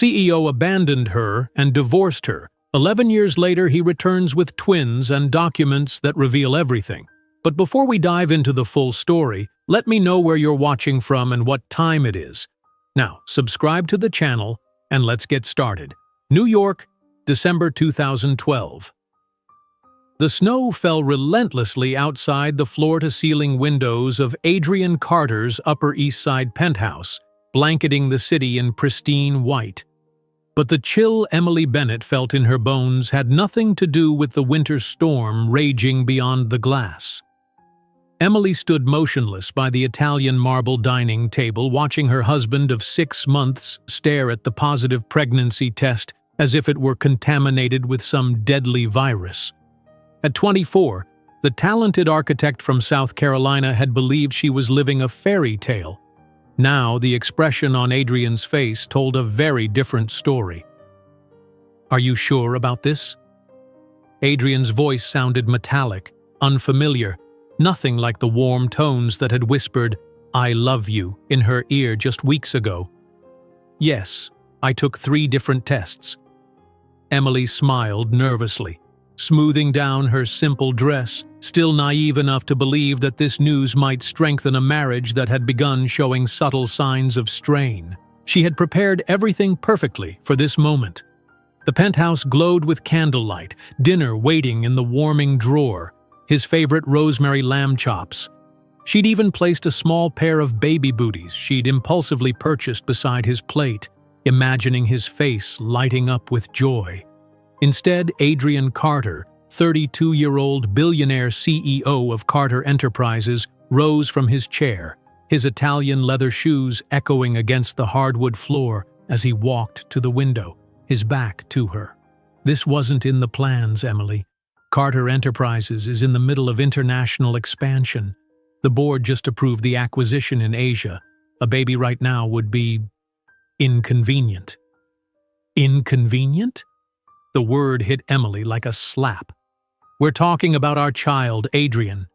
CEO abandoned her and divorced her. 11 years later, he returns with twins and documents that reveal everything. But before we dive into the full story, let me know where you're watching from and what time it is. Now, subscribe to the channel and let's get started. New York, December 2012. The snow fell relentlessly outside the floor-to-ceiling windows of Adrian Carter's Upper East Side penthouse, blanketing the city in pristine white. But the chill Emily Bennett felt in her bones had nothing to do with the winter storm raging beyond the glass. Emily stood motionless by the Italian marble dining table, watching her husband of 6 months stare at the positive pregnancy test as if it were contaminated with some deadly virus. At 24, the talented architect from South Carolina had believed she was living a fairy tale. Now, the expression on Adrian's face told a very different story. "Are you sure about this?" Adrian's voice sounded metallic, unfamiliar, nothing like the warm tones that had whispered, "I love you," in her ear just weeks ago. "Yes, I took 3 different tests." Emily smiled nervously, smoothing down her simple dress, still naive enough to believe that this news might strengthen a marriage that had begun showing subtle signs of strain. She had prepared everything perfectly for this moment. The penthouse glowed with candlelight, dinner waiting in the warming drawer, his favorite rosemary lamb chops. She'd even placed a small pair of baby booties she'd impulsively purchased beside his plate, imagining his face lighting up with joy. Instead, Adrian Carter, 32-year-old billionaire CEO of Carter Enterprises, rose from his chair, his Italian leather shoes echoing against the hardwood floor as he walked to the window, his back to her. "This wasn't in the plans, Emily. Carter Enterprises is in the middle of international expansion. The board just approved the acquisition in Asia. A baby right now would be inconvenient." Inconvenient? The word hit Emily like a slap. "We're talking about our child, Adrian."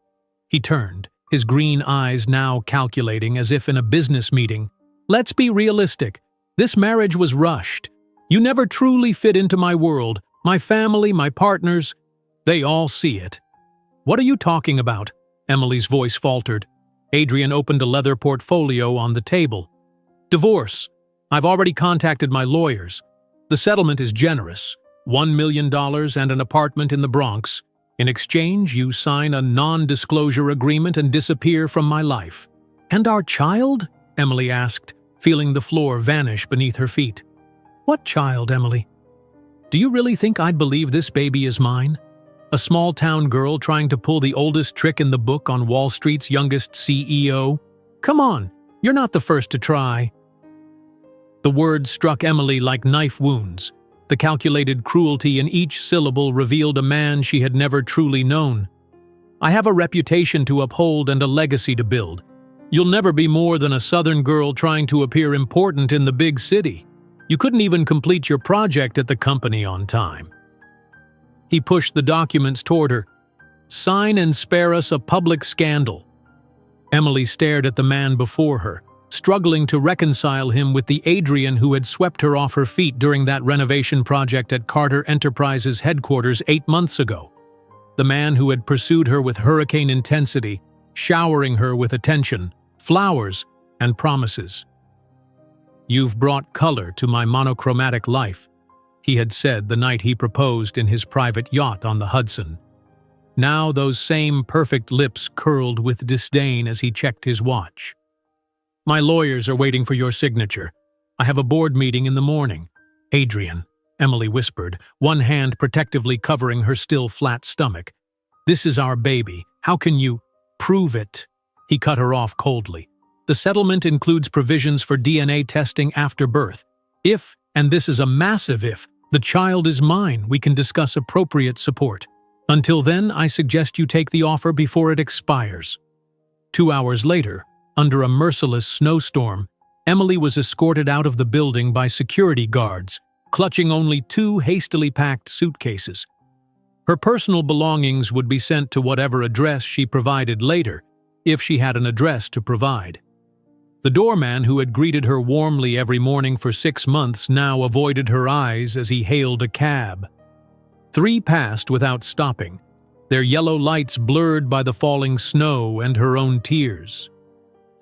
He turned, his green eyes now calculating as if in a business meeting. "Let's be realistic. This marriage was rushed. You never truly fit into my world, my family, my partners. They all see it." "What are you talking about?" Emily's voice faltered. Adrian opened a leather portfolio on the table. "Divorce. I've already contacted my lawyers. The settlement is generous. $1 million and an apartment in the Bronx. In exchange, you sign a non-disclosure agreement and disappear from my life." "And our child?" Emily asked, feeling the floor vanish beneath her feet. "What child, Emily? Do you really think I'd believe this baby is mine? A small-town girl trying to pull the oldest trick in the book on Wall Street's youngest CEO? Come on, you're not the first to try." The words struck Emily like knife wounds. The calculated cruelty in each syllable revealed a man she had never truly known. "I have a reputation to uphold and a legacy to build. You'll never be more than a Southern girl trying to appear important in the big city. You couldn't even complete your project at the company on time." He pushed the documents toward her. "Sign and spare us a public scandal." Emily stared at the man before her, struggling to reconcile him with the Adrian who had swept her off her feet during that renovation project at Carter Enterprises headquarters 8 months ago. The man who had pursued her with hurricane intensity, showering her with attention, flowers, and promises. "You've brought color to my monochromatic life," he had said the night he proposed in his private yacht on the Hudson. Now those same perfect lips curled with disdain as he checked his watch. "My lawyers are waiting for your signature. I have a board meeting in the morning." "Adrian," Emily whispered, one hand protectively covering her still flat stomach. "This is our baby. How can you prove it?" He cut her off coldly. "The settlement includes provisions for DNA testing after birth. If, and this is a massive if, the child is mine, we can discuss appropriate support. Until then, I suggest you take the offer before it expires." 2 hours later, under a merciless snowstorm, Emily was escorted out of the building by security guards, clutching only 2 hastily packed suitcases. Her personal belongings would be sent to whatever address she provided later, if she had an address to provide. The doorman who had greeted her warmly every morning for 6 months now avoided her eyes as he hailed a cab. 3 passed without stopping, their yellow lights blurred by the falling snow and her own tears.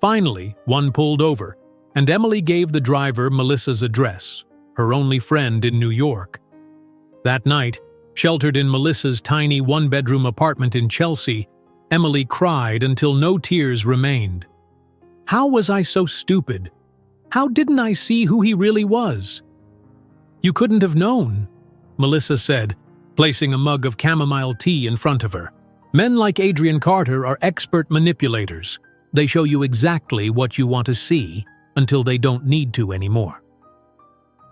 Finally, one pulled over, and Emily gave the driver Melissa's address, her only friend in New York. That night, sheltered in Melissa's tiny one-bedroom apartment in Chelsea, Emily cried until no tears remained. How was I so stupid? How didn't I see who he really was? You couldn't have known, Melissa said, placing a mug of chamomile tea in front of her. Men like Adrian Carter are expert manipulators. They show you exactly what you want to see until they don't need to anymore.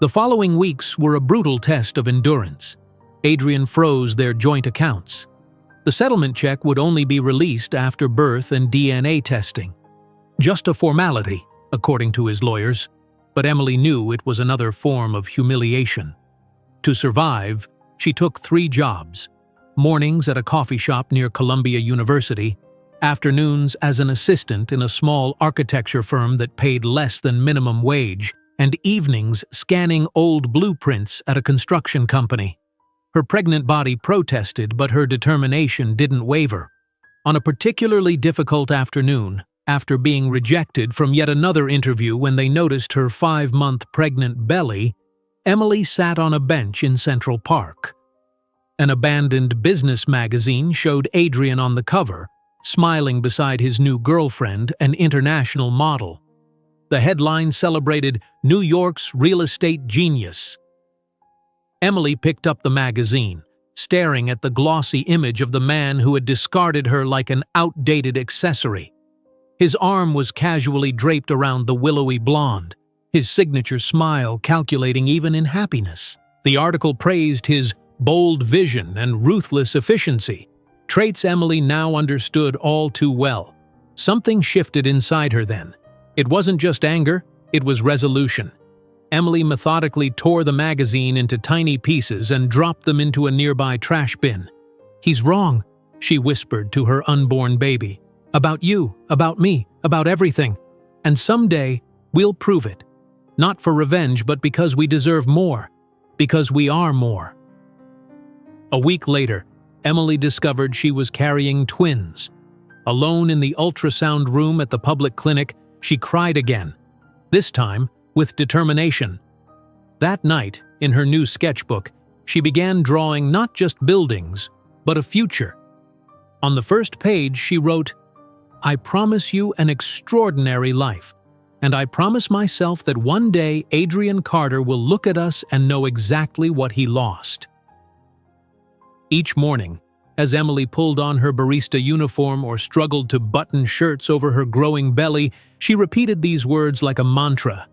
The following weeks were a brutal test of endurance. Adrian froze their joint accounts. The settlement check would only be released after birth and DNA testing. Just a formality, according to his lawyers, but Emily knew it was another form of humiliation. To survive, she took 3 jobs: mornings at a coffee shop near Columbia University, afternoons as an assistant in a small architecture firm that paid less than minimum wage, and evenings scanning old blueprints at a construction company. Her pregnant body protested, but her determination didn't waver. On a particularly difficult afternoon, after being rejected from yet another interview when they noticed her 5-month pregnant belly, Emily sat on a bench in Central Park. An abandoned business magazine showed Adrian on the cover, smiling beside his new girlfriend, an international model. The headline celebrated New York's real estate genius. Emily picked up the magazine, staring at the glossy image of the man who had discarded her like an outdated accessory. His arm was casually draped around the willowy blonde, his signature smile calculating even in happiness. The article praised his bold vision and ruthless efficiency, traits Emily now understood all too well. Something shifted inside her then. It wasn't just anger, it was resolution. Emily methodically tore the magazine into tiny pieces and dropped them into a nearby trash bin. "He's wrong," she whispered to her unborn baby. "About you, about me, about everything. And someday, we'll prove it. Not for revenge, but because we deserve more. Because we are more." A week later, Emily discovered she was carrying twins. Alone in the ultrasound room at the public clinic, she cried again, this time with determination. That night, in her new sketchbook, she began drawing not just buildings, but a future. On the first page, she wrote, "I promise you an extraordinary life, and I promise myself that one day Adrian Carter will look at us and know exactly what he lost." Each morning, as Emily pulled on her barista uniform or struggled to button shirts over her growing belly, she repeated these words like a mantra.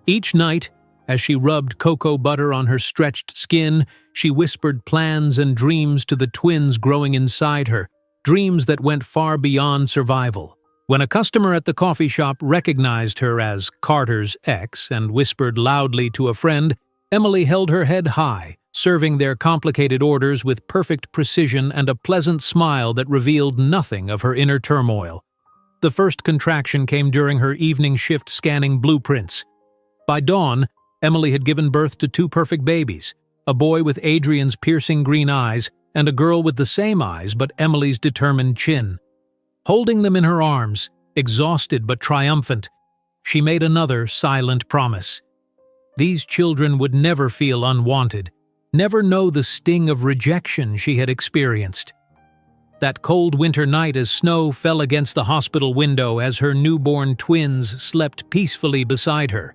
Each night, as she rubbed cocoa butter on her stretched skin, she whispered plans and dreams to the twins growing inside her, dreams that went far beyond survival. When a customer at the coffee shop recognized her as Carter's ex and whispered loudly to a friend, Emily held her head high, serving their complicated orders with perfect precision and a pleasant smile that revealed nothing of her inner turmoil. The first contraction came during her evening shift scanning blueprints. By dawn, Emily had given birth to 2 perfect babies, a boy with Adrian's piercing green eyes and a girl with the same eyes but Emily's determined chin. Holding them in her arms, exhausted but triumphant, she made another silent promise. These children would never feel unwanted, never know the sting of rejection she had experienced. That cold winter night as snow fell against the hospital window as her newborn twins slept peacefully beside her,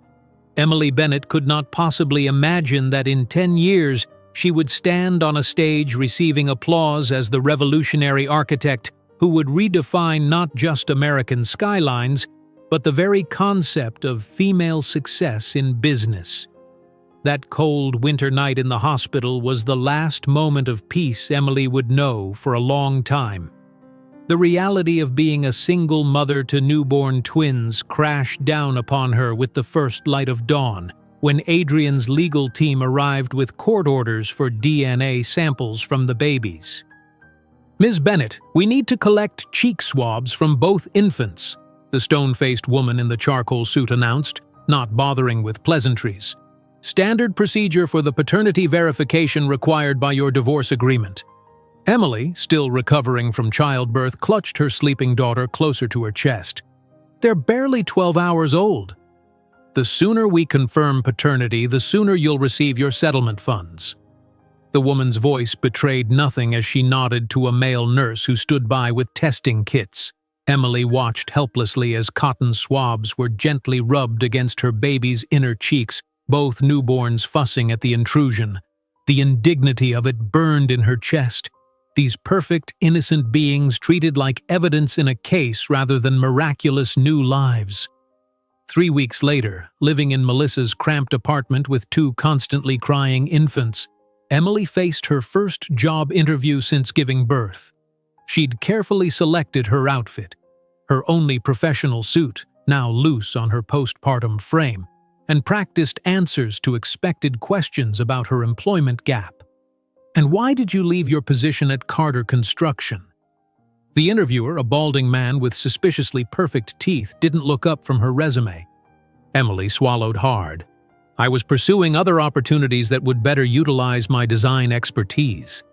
Emily Bennett could not possibly imagine that in 10 years she would stand on a stage receiving applause as the revolutionary architect who would redefine not just American skylines, but the very concept of female success in business. That cold winter night in the hospital was the last moment of peace Emily would know for a long time. The reality of being a single mother to newborn twins crashed down upon her with the first light of dawn, when Adrian's legal team arrived with court orders for DNA samples from the babies. "Ms. Bennett, we need to collect cheek swabs from both infants," the stone-faced woman in the charcoal suit announced, not bothering with pleasantries. "Standard procedure for the paternity verification required by your divorce agreement." Emily, still recovering from childbirth, clutched her sleeping daughter closer to her chest. "They're barely 12 hours old." "The sooner we confirm paternity, the sooner you'll receive your settlement funds." The woman's voice betrayed nothing as she nodded to a male nurse who stood by with testing kits. Emily watched helplessly as cotton swabs were gently rubbed against her baby's inner cheeks, both newborns fussing at the intrusion. The indignity of it burned in her chest. These perfect, innocent beings treated like evidence in a case rather than miraculous new lives. 3 weeks later, living in Melissa's cramped apartment with 2 constantly crying infants, Emily faced her first job interview since giving birth. She'd carefully selected her outfit, her only professional suit, now loose on her postpartum frame, and practiced answers to expected questions about her employment gap. "And why did you leave your position at Carter Construction?" The interviewer, a balding man with suspiciously perfect teeth, didn't look up from her resume. Emily swallowed hard. "I was pursuing other opportunities that would better utilize my design expertise."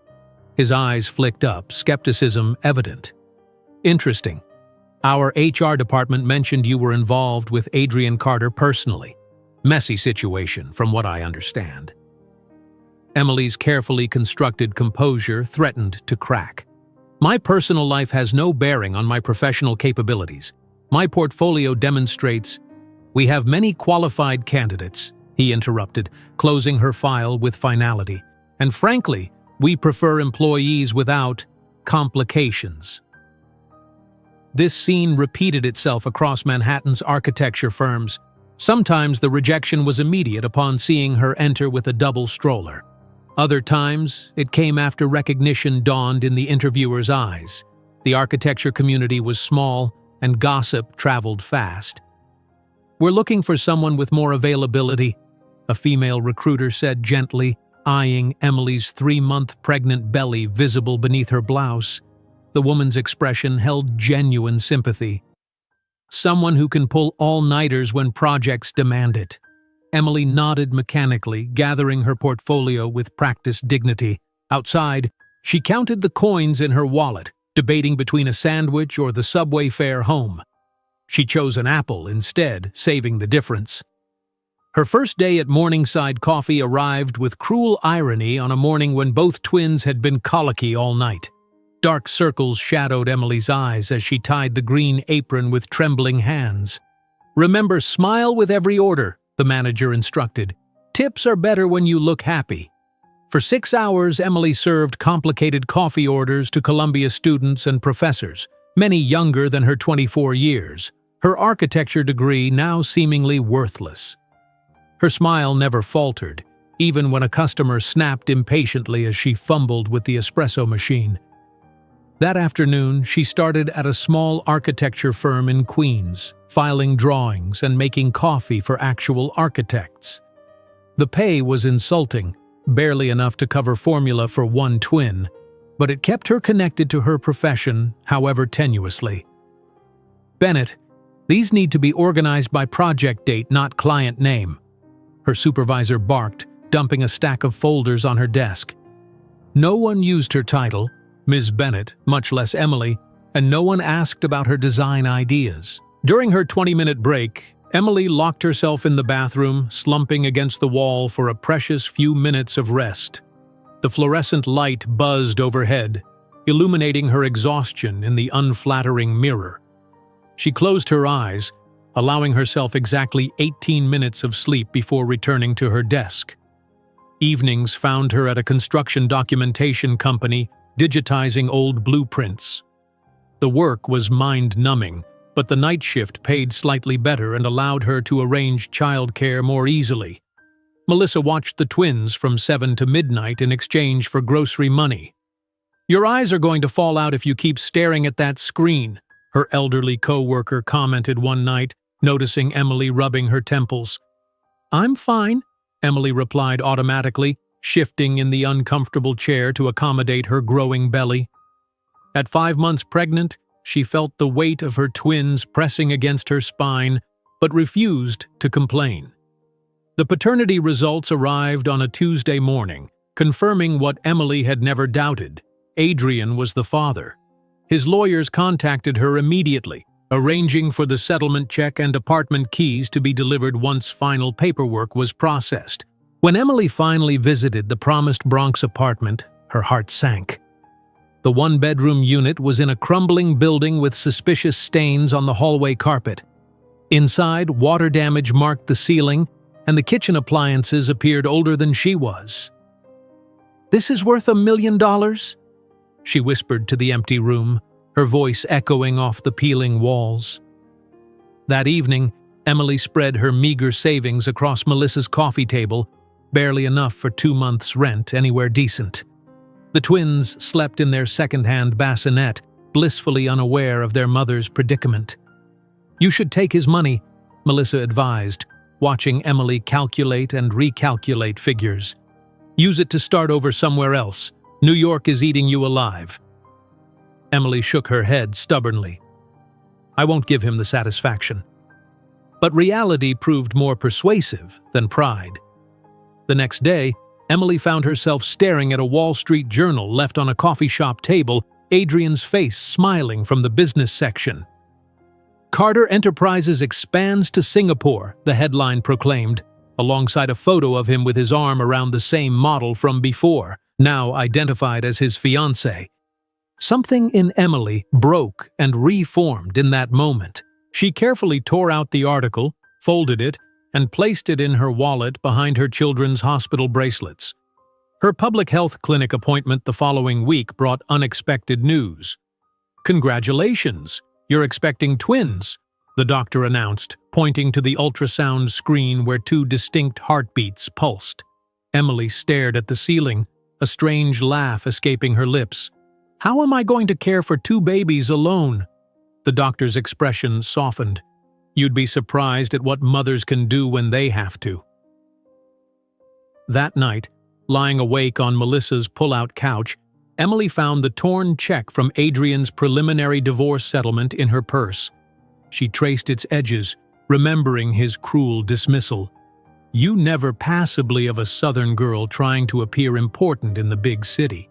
His eyes flicked up, skepticism evident. "Interesting. Our HR department mentioned you were involved with Adrian Carter personally. Messy situation, from what I understand." Emily's carefully constructed composure threatened to crack. "My personal life has no bearing on my professional capabilities. My portfolio demonstrates—" "We have many qualified candidates," he interrupted, closing her file with finality. "And frankly, we prefer employees without complications." This scene repeated itself across Manhattan's architecture firms. Sometimes the rejection was immediate upon seeing her enter with a double stroller. Other times, it came after recognition dawned in the interviewer's eyes. The architecture community was small, and gossip traveled fast. "We're looking for someone with more availability," a female recruiter said gently, eyeing Emily's 3-month pregnant belly visible beneath her blouse. The woman's expression held genuine sympathy. "Someone who can pull all-nighters when projects demand it." Emily nodded mechanically, gathering her portfolio with practiced dignity. Outside, she counted the coins in her wallet, debating between a sandwich or the subway fare home. She chose an apple instead, saving the difference. Her first day at Morningside Coffee arrived with cruel irony on a morning when both twins had been colicky all night. Dark circles shadowed Emily's eyes as she tied the green apron with trembling hands. "Remember, smile with every order," the manager instructed. "Tips are better when you look happy." For 6 hours, Emily served complicated coffee orders to Columbia students and professors, many younger than her 24 years, her architecture degree now seemingly worthless. Her smile never faltered, even when a customer snapped impatiently as she fumbled with the espresso machine. That afternoon, she started at a small architecture firm in Queens, filing drawings and making coffee for actual architects. The pay was insulting, barely enough to cover formula for 1 twin, but it kept her connected to her profession, however tenuously. "Bennett, these need to be organized by project date, not client name," her supervisor barked, dumping a stack of folders on her desk. No one used her title, Ms. Bennett, much less Emily, and no one asked about her design ideas. During her 20-minute break, Emily locked herself in the bathroom, slumping against the wall for a precious few minutes of rest. The fluorescent light buzzed overhead, illuminating her exhaustion in the unflattering mirror. She closed her eyes, allowing herself exactly 18 minutes of sleep before returning to her desk. Evenings found her at a construction documentation company, digitizing old blueprints. The work was mind-numbing, but the night shift paid slightly better and allowed her to arrange childcare more easily. Melissa watched the twins from 7 to midnight in exchange for grocery money. "Your eyes are going to fall out if you keep staring at that screen," her elderly co-worker commented one night, noticing Emily rubbing her temples. "I'm fine," Emily replied automatically, shifting in the uncomfortable chair to accommodate her growing belly. At 5 months pregnant, She felt the weight of her twins pressing against her spine, but refused to complain. The paternity results arrived on a Tuesday morning, confirming what Emily had never doubted. Adrian was the father. His lawyers contacted her immediately, arranging for the settlement check and apartment keys to be delivered once final paperwork was processed. When Emily finally visited the promised Bronx apartment, her heart sank. The one-bedroom unit was in a crumbling building with suspicious stains on the hallway carpet. Inside, water damage marked the ceiling, and the kitchen appliances appeared older than she was. "This is worth $1 million?" she whispered to the empty room, her voice echoing off the peeling walls. That evening, Emily spread her meager savings across Melissa's coffee table, barely enough for 2 months' rent anywhere decent. The twins slept in their second-hand bassinet, blissfully unaware of their mother's predicament. "You should take his money," Melissa advised, watching Emily calculate and recalculate figures. "Use it to start over somewhere else. New York is eating you alive." Emily shook her head stubbornly. "I won't give him the satisfaction." But reality proved more persuasive than pride. The next day, Emily found herself staring at a Wall Street Journal left on a coffee shop table, Adrian's face smiling from the business section. "Carter Enterprises expands to Singapore," the headline proclaimed, alongside a photo of him with his arm around the same model from before, now identified as his fiancée. Something in Emily broke and reformed in that moment. She carefully tore out the article, folded it, and placed it in her wallet behind her children's hospital bracelets. Her public health clinic appointment the following week brought unexpected news. "Congratulations, you're expecting twins," the doctor announced, pointing to the ultrasound screen where 2 distinct heartbeats pulsed. Emily stared at the ceiling, a strange laugh escaping her lips. "How am I going to care for 2 babies alone?" The doctor's expression softened. "You'd be surprised at what mothers can do when they have to." That night, lying awake on Melissa's pull-out couch, Emily found the torn check from Adrian's preliminary divorce settlement in her purse. She traced its edges, remembering his cruel dismissal. "You never passably of a Southern girl trying to appear important in the big city."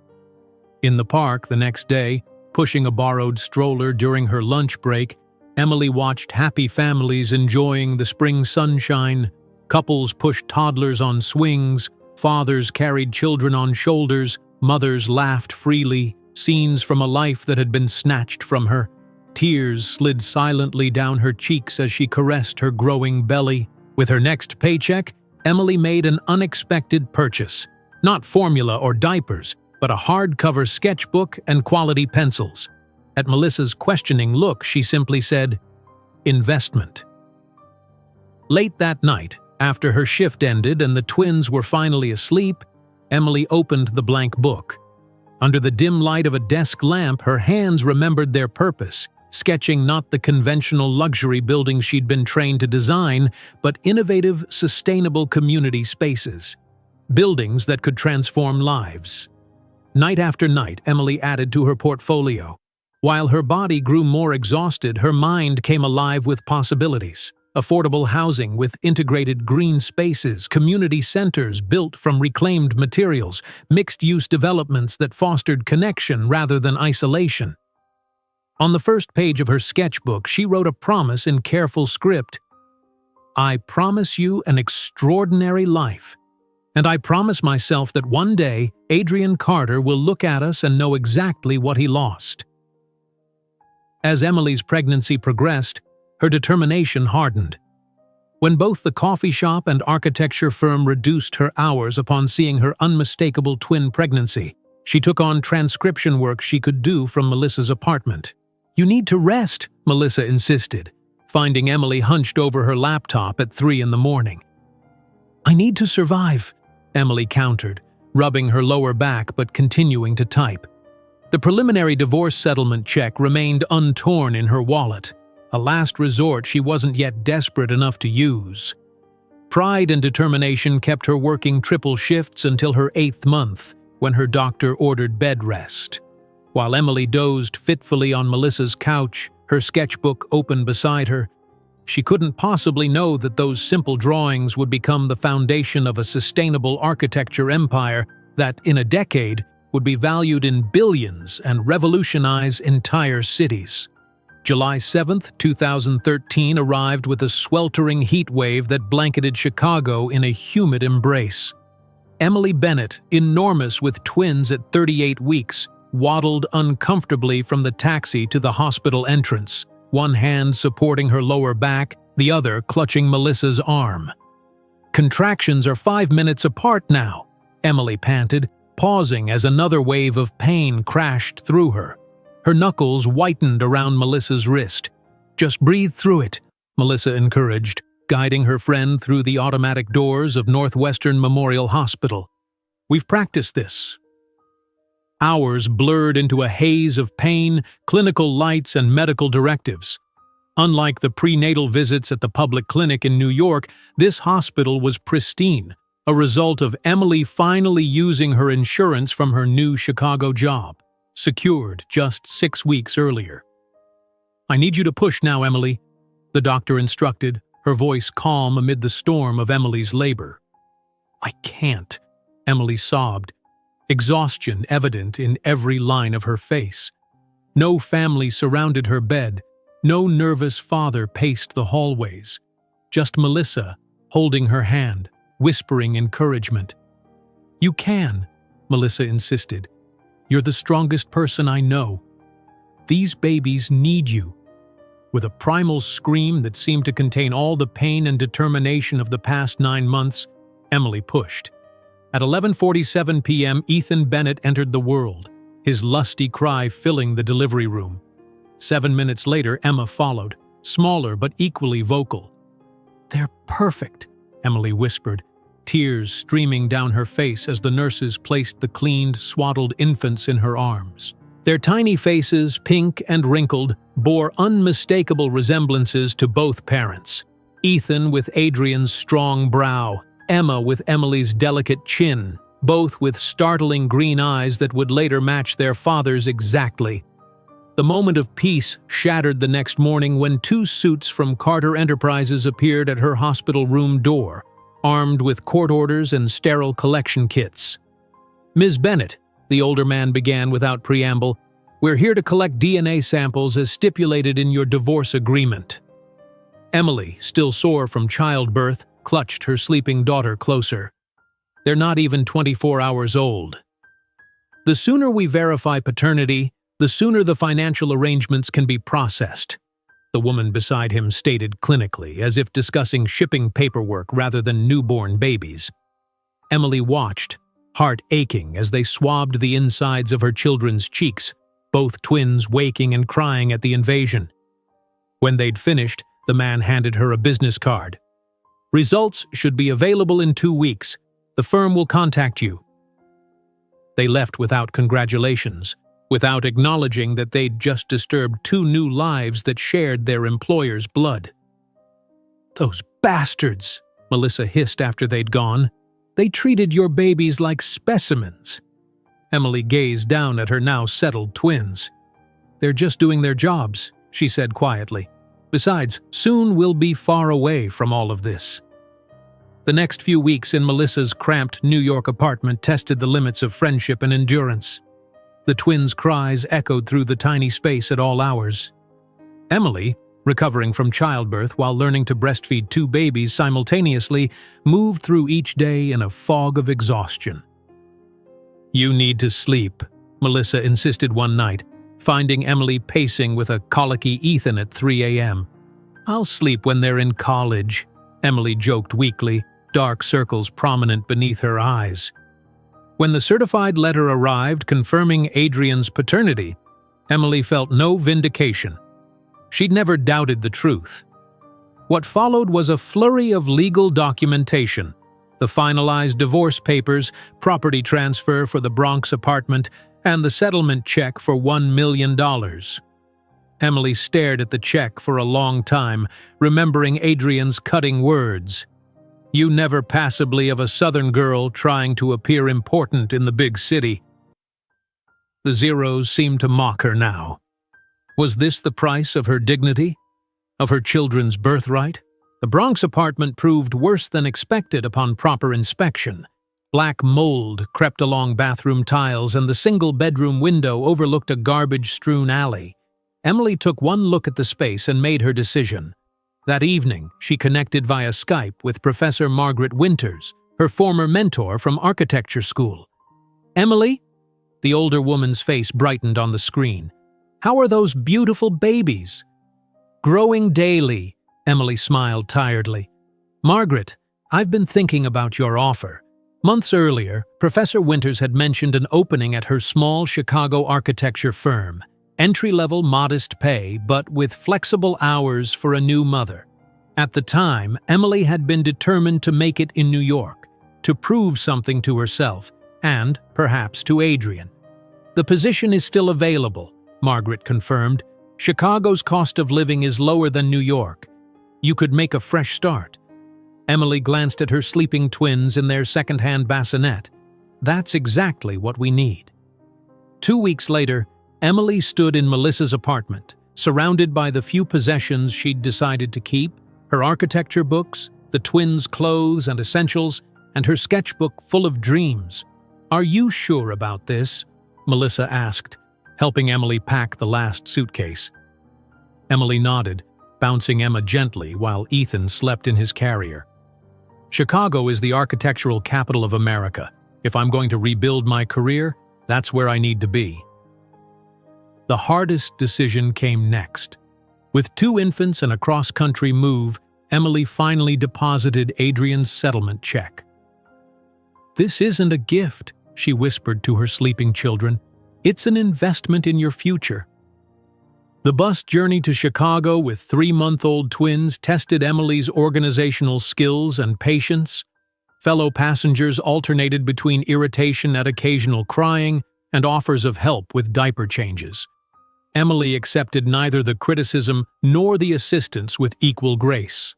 In the park the next day, pushing a borrowed stroller during her lunch break, Emily watched happy families enjoying the spring sunshine. Couples pushed toddlers on swings, fathers carried children on shoulders, mothers laughed freely, scenes from a life that had been snatched from her. Tears slid silently down her cheeks as she caressed her growing belly. With her next paycheck, Emily made an unexpected purchase. Not formula or diapers, but a hardcover sketchbook and quality pencils. At Melissa's questioning look, she simply said, "Investment." Late that night, after her shift ended and the twins were finally asleep, Emily opened the blank book. Under the dim light of a desk lamp, her hands remembered their purpose, sketching not the conventional luxury buildings she'd been trained to design, but innovative, sustainable community spaces. Buildings that could transform lives. Night after night, Emily added to her portfolio. While her body grew more exhausted, her mind came alive with possibilities. Affordable housing with integrated green spaces, community centers built from reclaimed materials, mixed-use developments that fostered connection rather than isolation. On the first page of her sketchbook, she wrote a promise in careful script. "I promise you an extraordinary life. And I promise myself that one day, Adrian Carter will look at us and know exactly what he lost." As Emily's pregnancy progressed, her determination hardened. When both the coffee shop and architecture firm reduced her hours upon seeing her unmistakable twin pregnancy, she took on transcription work she could do from Melissa's apartment. "You need to rest," Melissa insisted, finding Emily hunched over her laptop at 3 in the morning. "I need to survive," Emily countered, rubbing her lower back but continuing to type. The preliminary divorce settlement check remained untorn in her wallet, a last resort she wasn't yet desperate enough to use. Pride and determination kept her working triple shifts until her 8th month, when her doctor ordered bed rest. While Emily dozed fitfully on Melissa's couch, her sketchbook open beside her, she couldn't possibly know that those simple drawings would become the foundation of a sustainable architecture empire that, in a decade, would be valued in billions and revolutionize entire cities. July 7, 2013 arrived with a sweltering heat wave that blanketed Chicago in a humid embrace. Emily Bennett, enormous with twins at 38 weeks, waddled uncomfortably from the taxi to the hospital entrance, one hand supporting her lower back, the other clutching Melissa's arm. "Contractions are 5 minutes apart now," Emily panted, pausing as another wave of pain crashed through her. Her knuckles whitened around Melissa's wrist. "Just breathe through it," Melissa encouraged, guiding her friend through the automatic doors of Northwestern Memorial Hospital. "We've practiced this." Hours blurred into a haze of pain, clinical lights, and medical directives. Unlike the prenatal visits at the public clinic in New York, this hospital was pristine, a result of Emily finally using her insurance from her new Chicago job, secured just 6 weeks earlier. "I need you to push now, Emily," the doctor instructed, her voice calm amid the storm of Emily's labor. "I can't," Emily sobbed, exhaustion evident in every line of her face. No family surrounded her bed, no nervous father paced the hallways, just Melissa holding her hand, whispering encouragement. "You can," Melissa insisted. "You're the strongest person I know. These babies need you." With a primal scream that seemed to contain all the pain and determination of the past 9 months, Emily pushed. At 11:47 p.m., Ethan Bennett entered the world, his lusty cry filling the delivery room. 7 minutes later, Emma followed, smaller but equally vocal. "They're perfect," Emily whispered, tears streaming down her face as the nurses placed the cleaned, swaddled infants in her arms. Their tiny faces, pink and wrinkled, bore unmistakable resemblances to both parents. Ethan with Adrian's strong brow, Emma with Emily's delicate chin, both with startling green eyes that would later match their father's exactly. The moment of peace shattered the next morning when 2 suits from Carter Enterprises appeared at her hospital room door, armed with court orders and sterile collection kits. "Ms. Bennett," the older man began without preamble, "we're here to collect DNA samples as stipulated in your divorce agreement." Emily, still sore from childbirth, clutched her sleeping daughter closer. "They're not even 24 hours old." "The sooner we verify paternity, the sooner the financial arrangements can be processed," the woman beside him stated clinically, as if discussing shipping paperwork rather than newborn babies. Emily watched, heart aching as they swabbed the insides of her children's cheeks, both twins waking and crying at the invasion. When they'd finished, the man handed her a business card. "Results should be available in 2 weeks. The firm will contact you." They left without congratulations, without acknowledging that they'd just disturbed 2 new lives that shared their employer's blood. "Those bastards," Melissa hissed after they'd gone. "They treated your babies like specimens." Emily gazed down at her now settled twins. "They're just doing their jobs," she said quietly. "Besides, soon we'll be far away from all of this." The next few weeks in Melissa's cramped New York apartment tested the limits of friendship and endurance. The twins' cries echoed through the tiny space at all hours. Emily, recovering from childbirth while learning to breastfeed 2 babies simultaneously, moved through each day in a fog of exhaustion. "You need to sleep," Melissa insisted one night, finding Emily pacing with a colicky Ethan at 3 a.m. "I'll sleep when they're in college," Emily joked weakly, dark circles prominent beneath her eyes. When the certified letter arrived confirming Adrian's paternity, Emily felt no vindication. She'd never doubted the truth. What followed was a flurry of legal documentation: the finalized divorce papers, property transfer for the Bronx apartment, and the settlement check for $1 million. Emily stared at the check for a long time, remembering Adrian's cutting words. "You never passably of a Southern girl trying to appear important in the big city." The zeros seemed to mock her now. Was this the price of her dignity? Of her children's birthright? The Bronx apartment proved worse than expected upon proper inspection. Black mold crept along bathroom tiles, and the single-bedroom window overlooked a garbage-strewn alley. Emily took one look at the space and made her decision. That evening, she connected via Skype with Professor Margaret Winters, her former mentor from architecture school. "Emily?" The older woman's face brightened on the screen. "How are those beautiful babies?" "Growing daily," Emily smiled tiredly. "Margaret, I've been thinking about your offer." Months earlier, Professor Winters had mentioned an opening at her small Chicago architecture firm. Entry-level modest pay, but with flexible hours for a new mother. At the time, Emily had been determined to make it in New York, to prove something to herself, and perhaps to Adrian. "The position is still available," Margaret confirmed. "Chicago's cost of living is lower than New York. You could make a fresh start." Emily glanced at her sleeping twins in their second-hand bassinet. "That's exactly what we need." 2 weeks later, Emily stood in Melissa's apartment, surrounded by the few possessions she'd decided to keep, her architecture books, the twins' clothes and essentials, and her sketchbook full of dreams. "Are you sure about this?" Melissa asked, helping Emily pack the last suitcase. Emily nodded, bouncing Emma gently while Ethan slept in his carrier. "Chicago is the architectural capital of America. If I'm going to rebuild my career, that's where I need to be." The hardest decision came next. With 2 infants and a cross-country move, Emily finally deposited Adrian's settlement check. "This isn't a gift," she whispered to her sleeping children. "It's an investment in your future." The bus journey to Chicago with 3-month-old twins tested Emily's organizational skills and patience. Fellow passengers alternated between irritation at occasional crying and offers of help with diaper changes. Emily accepted neither the criticism nor the assistance with equal grace.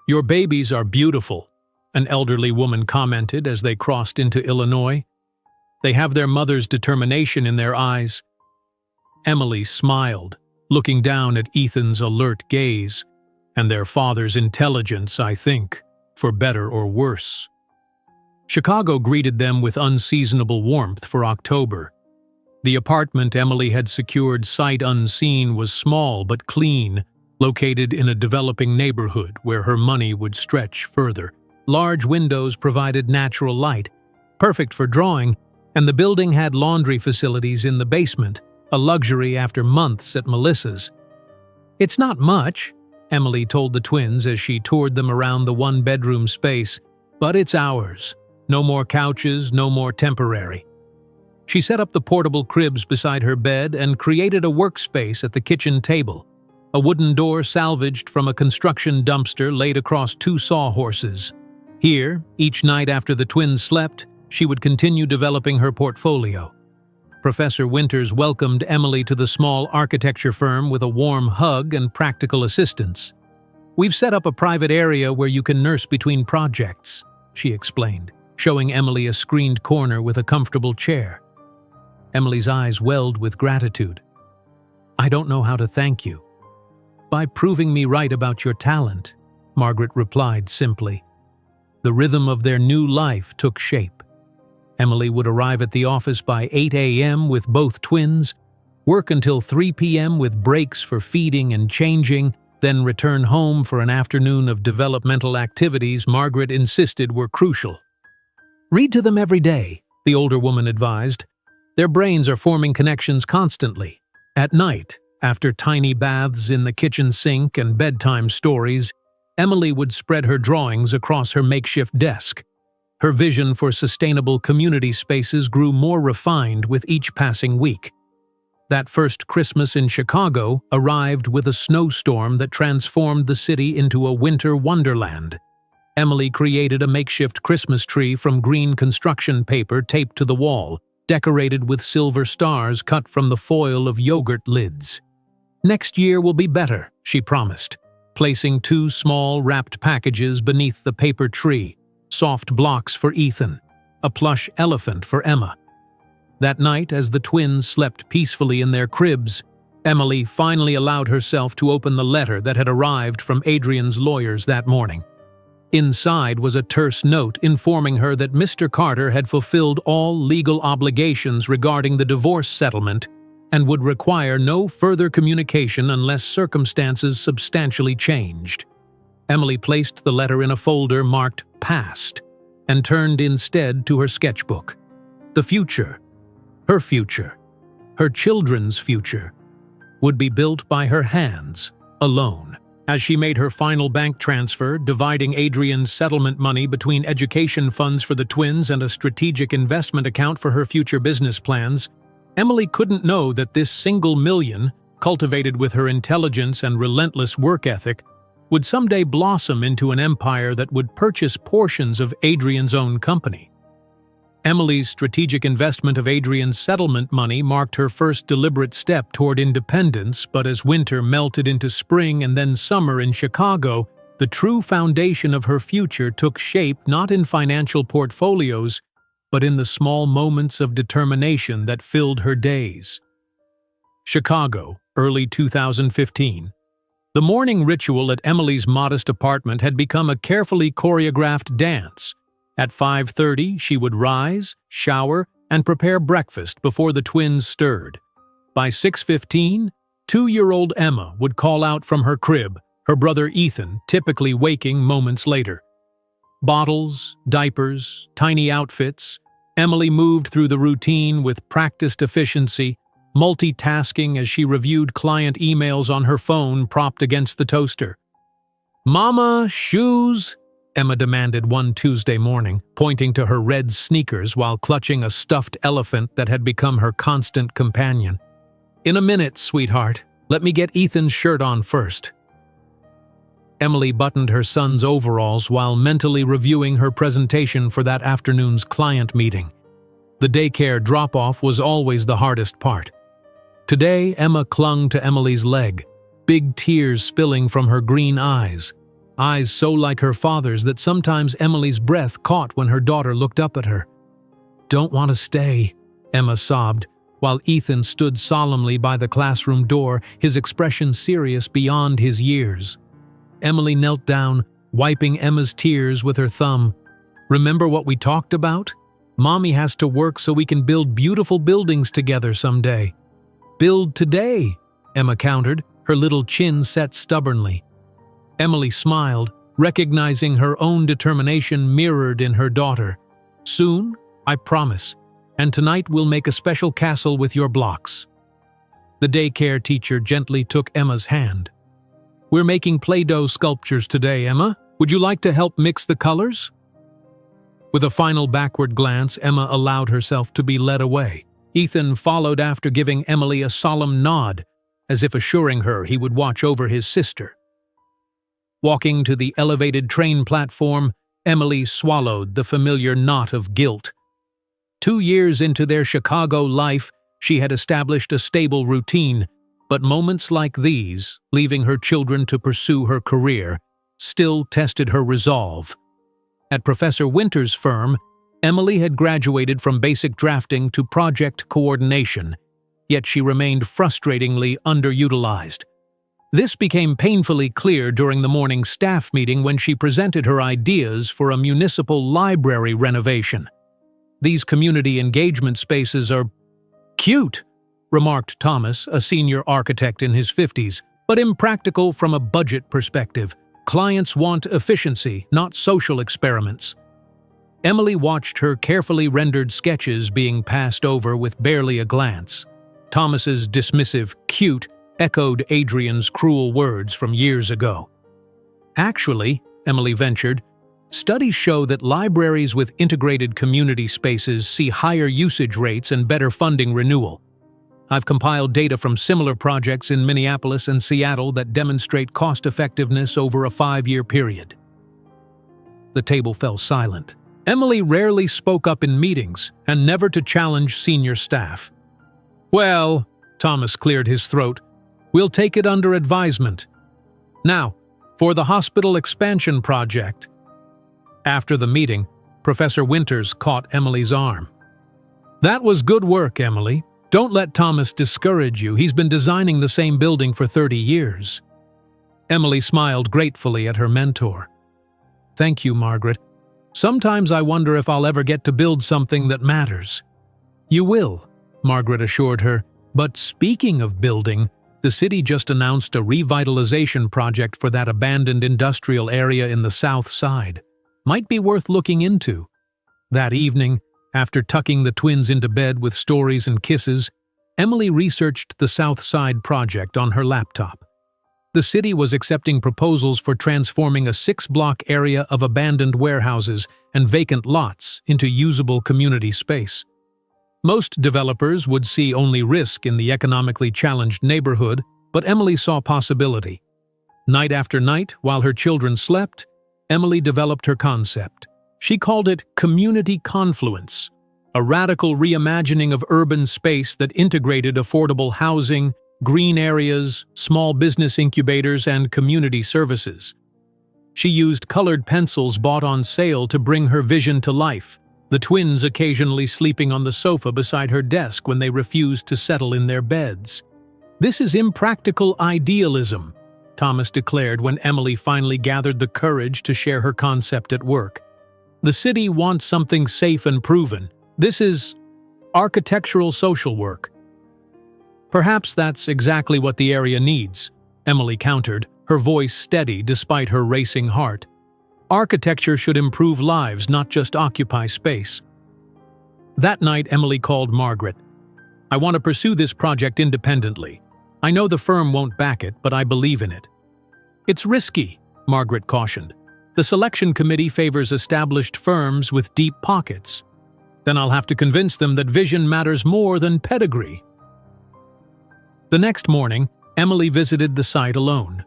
"Your babies are beautiful," an elderly woman commented as they crossed into Illinois. "They have their mother's determination in their eyes." Emily smiled, looking down at Ethan's alert gaze. "And their father's intelligence, I think, for better or worse." Chicago greeted them with unseasonable warmth for October. The apartment Emily had secured sight unseen was small but clean, located in a developing neighborhood where her money would stretch further. Large windows provided natural light, perfect for drawing, and the building had laundry facilities in the basement, a luxury after months at Melissa's. "It's not much," Emily told the twins as she toured them around the 1-bedroom space, "but it's ours. No more couches, no more temporary." She set up the portable cribs beside her bed and created a workspace at the kitchen table. A wooden door salvaged from a construction dumpster laid across 2 sawhorses. Here, each night after the twins slept, she would continue developing her portfolio. Professor Winters welcomed Emily to the small architecture firm with a warm hug and practical assistance. "We've set up a private area where you can nurse between projects," she explained, showing Emily a screened corner with a comfortable chair. Emily's eyes welled with gratitude. "I don't know how to thank you." "By proving me right about your talent," Margaret replied simply. The rhythm of their new life took shape. Emily would arrive at the office by 8 a.m. with both twins, work until 3 p.m. with breaks for feeding and changing, then return home for an afternoon of developmental activities Margaret insisted were crucial. "Read to them every day," the older woman advised. "Their brains are forming connections constantly." At night, after tiny baths in the kitchen sink and bedtime stories, Emily would spread her drawings across her makeshift desk. Her vision for sustainable community spaces grew more refined with each passing week. That first Christmas in Chicago arrived with a snowstorm that transformed the city into a winter wonderland. Emily created a makeshift Christmas tree from green construction paper taped to the wall, decorated with silver stars cut from the foil of yogurt lids. "Next year will be better," she promised, placing 2 small wrapped packages beneath the paper tree. Soft blocks for Ethan, a plush elephant for Emma. That night, as the twins slept peacefully in their cribs, Emily finally allowed herself to open the letter that had arrived from Adrian's lawyers that morning. Inside was a terse note informing her that Mr. Carter had fulfilled all legal obligations regarding the divorce settlement and would require no further communication unless circumstances substantially changed. Emily placed the letter in a folder marked Past and turned instead to her sketchbook. The future, her children's future, would be built by her hands, alone. As she made her final bank transfer, dividing Adrian's settlement money between education funds for the twins and a strategic investment account for her future business plans, Emily couldn't know that this single million, cultivated with her intelligence and relentless work ethic, would someday blossom into an empire that would purchase portions of Adrian's own company. Emily's strategic investment of Adrian's settlement money marked her first deliberate step toward independence, but as winter melted into spring and then summer in Chicago, the true foundation of her future took shape not in financial portfolios, but in the small moments of determination that filled her days. Chicago, early 2015. The morning ritual at Emily's modest apartment had become a carefully choreographed dance. At 5:30, she would rise, shower, and prepare breakfast before the twins stirred. By 6:15, 2-year-old Emma would call out from her crib, her brother Ethan typically waking moments later. Bottles, diapers, tiny outfits, Emily moved through the routine with practiced efficiency, multitasking as she reviewed client emails on her phone propped against the toaster. "Mama, shoes?" Emma demanded one Tuesday morning, pointing to her red sneakers while clutching a stuffed elephant that had become her constant companion. "In a minute, sweetheart. Let me get Ethan's shirt on first." Emily buttoned her son's overalls while mentally reviewing her presentation for that afternoon's client meeting. The daycare drop-off was always the hardest part. Today, Emma clung to Emily's leg, big tears spilling from her green eyes so like her father's that sometimes Emily's breath caught when her daughter looked up at her. "Don't want to stay," Emma sobbed, while Ethan stood solemnly by the classroom door, his expression serious beyond his years. Emily knelt down, wiping Emma's tears with her thumb. "Remember what we talked about? Mommy has to work so we can build beautiful buildings together someday." "Build today," Emma countered, her little chin set stubbornly. Emily smiled, recognizing her own determination mirrored in her daughter. "Soon, I promise, and tonight we'll make a special castle with your blocks." The daycare teacher gently took Emma's hand. "We're making Play-Doh sculptures today, Emma. Would you like to help mix the colors?" With a final backward glance, Emma allowed herself to be led away. Ethan followed after giving Emily a solemn nod, as if assuring her he would watch over his sister. Walking to the elevated train platform, Emily swallowed the familiar knot of guilt. 2 years into their Chicago life, she had established a stable routine, but moments like these, leaving her children to pursue her career, still tested her resolve. At Professor Winter's firm, Emily had graduated from basic drafting to project coordination, yet she remained frustratingly underutilized. This became painfully clear during the morning staff meeting when she presented her ideas for a municipal library renovation. "These community engagement spaces are cute," remarked Thomas, a senior architect in his 50s, "but impractical from a budget perspective. Clients want efficiency, not social experiments." Emily watched her carefully rendered sketches being passed over with barely a glance. Thomas's dismissive "cute" echoed Adrian's cruel words from years ago. "Actually," Emily ventured, "studies show that libraries with integrated community spaces see higher usage rates and better funding renewal. I've compiled data from similar projects in Minneapolis and Seattle that demonstrate cost-effectiveness over a 5-year period." The table fell silent. Emily rarely spoke up in meetings, and never to challenge senior staff. "Well," Thomas cleared his throat, "we'll take it under advisement. Now, for the hospital expansion project." After the meeting, Professor Winters caught Emily's arm. That was good work, Emily. Don't let Thomas discourage you. He's been designing the same building for 30 years. Emily smiled gratefully at her mentor. Thank you, Margaret. Sometimes I wonder if I'll ever get to build something that matters. You will, Margaret assured her. But speaking of building, the city just announced a revitalization project for that abandoned industrial area in the South Side. Might be worth looking into. That evening, after tucking the twins into bed with stories and kisses, Emily researched the South Side project on her laptop. The city was accepting proposals for transforming a 6-block area of abandoned warehouses and vacant lots into usable community space. Most developers would see only risk in the economically challenged neighborhood, but Emily saw possibility. Night after night, while her children slept, Emily developed her concept. She called it Community Confluence, a radical reimagining of urban space that integrated affordable housing, green areas, small business incubators, and community services. She used colored pencils bought on sale to bring her vision to life, the twins occasionally sleeping on the sofa beside her desk when they refused to settle in their beds. "This is impractical idealism," Thomas declared when Emily finally gathered the courage to share her concept at work. "The city wants something safe and proven. This is architectural social work." "Perhaps that's exactly what the area needs," Emily countered, her voice steady despite her racing heart. "Architecture should improve lives, not just occupy space." That night, Emily called Margaret. "I want to pursue this project independently. I know the firm won't back it, but I believe in it." "It's risky," Margaret cautioned. "The selection committee favors established firms with deep pockets. Then I'll have to convince them that vision matters more than pedigree." The next morning, Emily visited the site alone.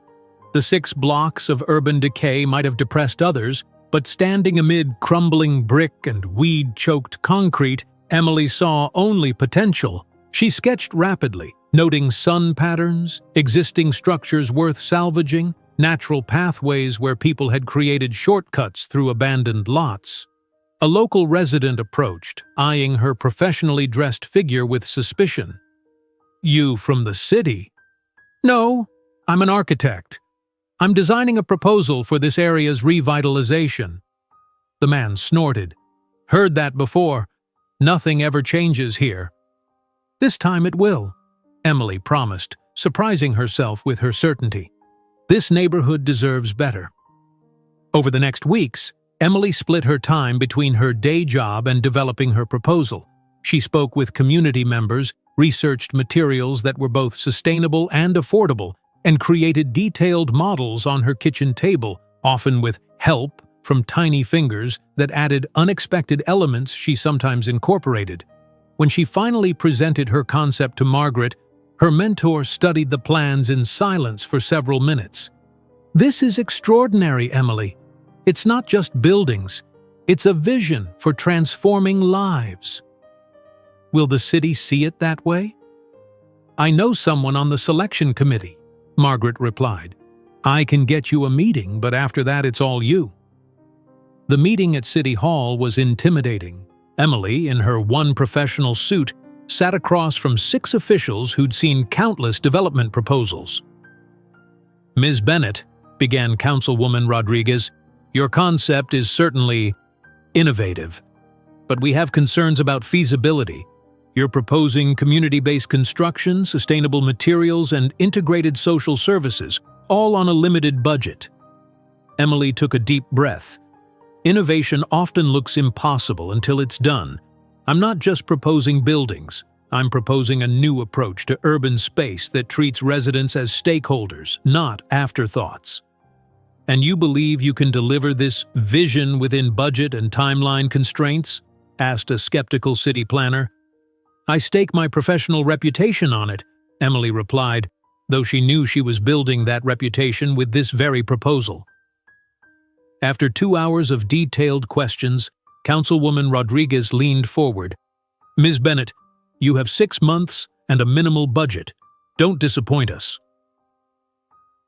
The 6 blocks of urban decay might have depressed others, but standing amid crumbling brick and weed-choked concrete, Emily saw only potential. She sketched rapidly, noting sun patterns, existing structures worth salvaging, natural pathways where people had created shortcuts through abandoned lots. A local resident approached, eyeing her professionally dressed figure with suspicion. "You from the city?" "No, I'm an architect. I'm designing a proposal for this area's revitalization." The man snorted. "Heard that before. Nothing ever changes here." "This time it will," Emily promised, surprising herself with her certainty. "This neighborhood deserves better." Over the next weeks, Emily split her time between her day job and developing her proposal. She spoke with community members, researched materials that were both sustainable and affordable, and created detailed models on her kitchen table, often with help from tiny fingers that added unexpected elements she sometimes incorporated. When she finally presented her concept to Margaret, her mentor studied the plans in silence for several minutes. "This is extraordinary, Emily. It's not just buildings. It's a vision for transforming lives." "Will the city see it that way?" "I know someone on the selection committee," Margaret replied. "I can get you a meeting, but after that it's all you." The meeting at City Hall was intimidating. Emily, in her one professional suit, sat across from 6 officials who'd seen countless development proposals. "Ms. Bennett," began Councilwoman Rodriguez, "your concept is certainly innovative, but we have concerns about feasibility. You're proposing community-based construction, sustainable materials, and integrated social services, all on a limited budget." Emily took a deep breath. "Innovation often looks impossible until it's done. I'm not just proposing buildings. I'm proposing a new approach to urban space that treats residents as stakeholders, not afterthoughts." "And you believe you can deliver this vision within budget and timeline constraints?" asked a skeptical city planner. "I stake my professional reputation on it," Emily replied, though she knew she was building that reputation with this very proposal. After 2 hours of detailed questions, Councilwoman Rodriguez leaned forward. "Ms. Bennett, you have 6 months and a minimal budget. Don't disappoint us."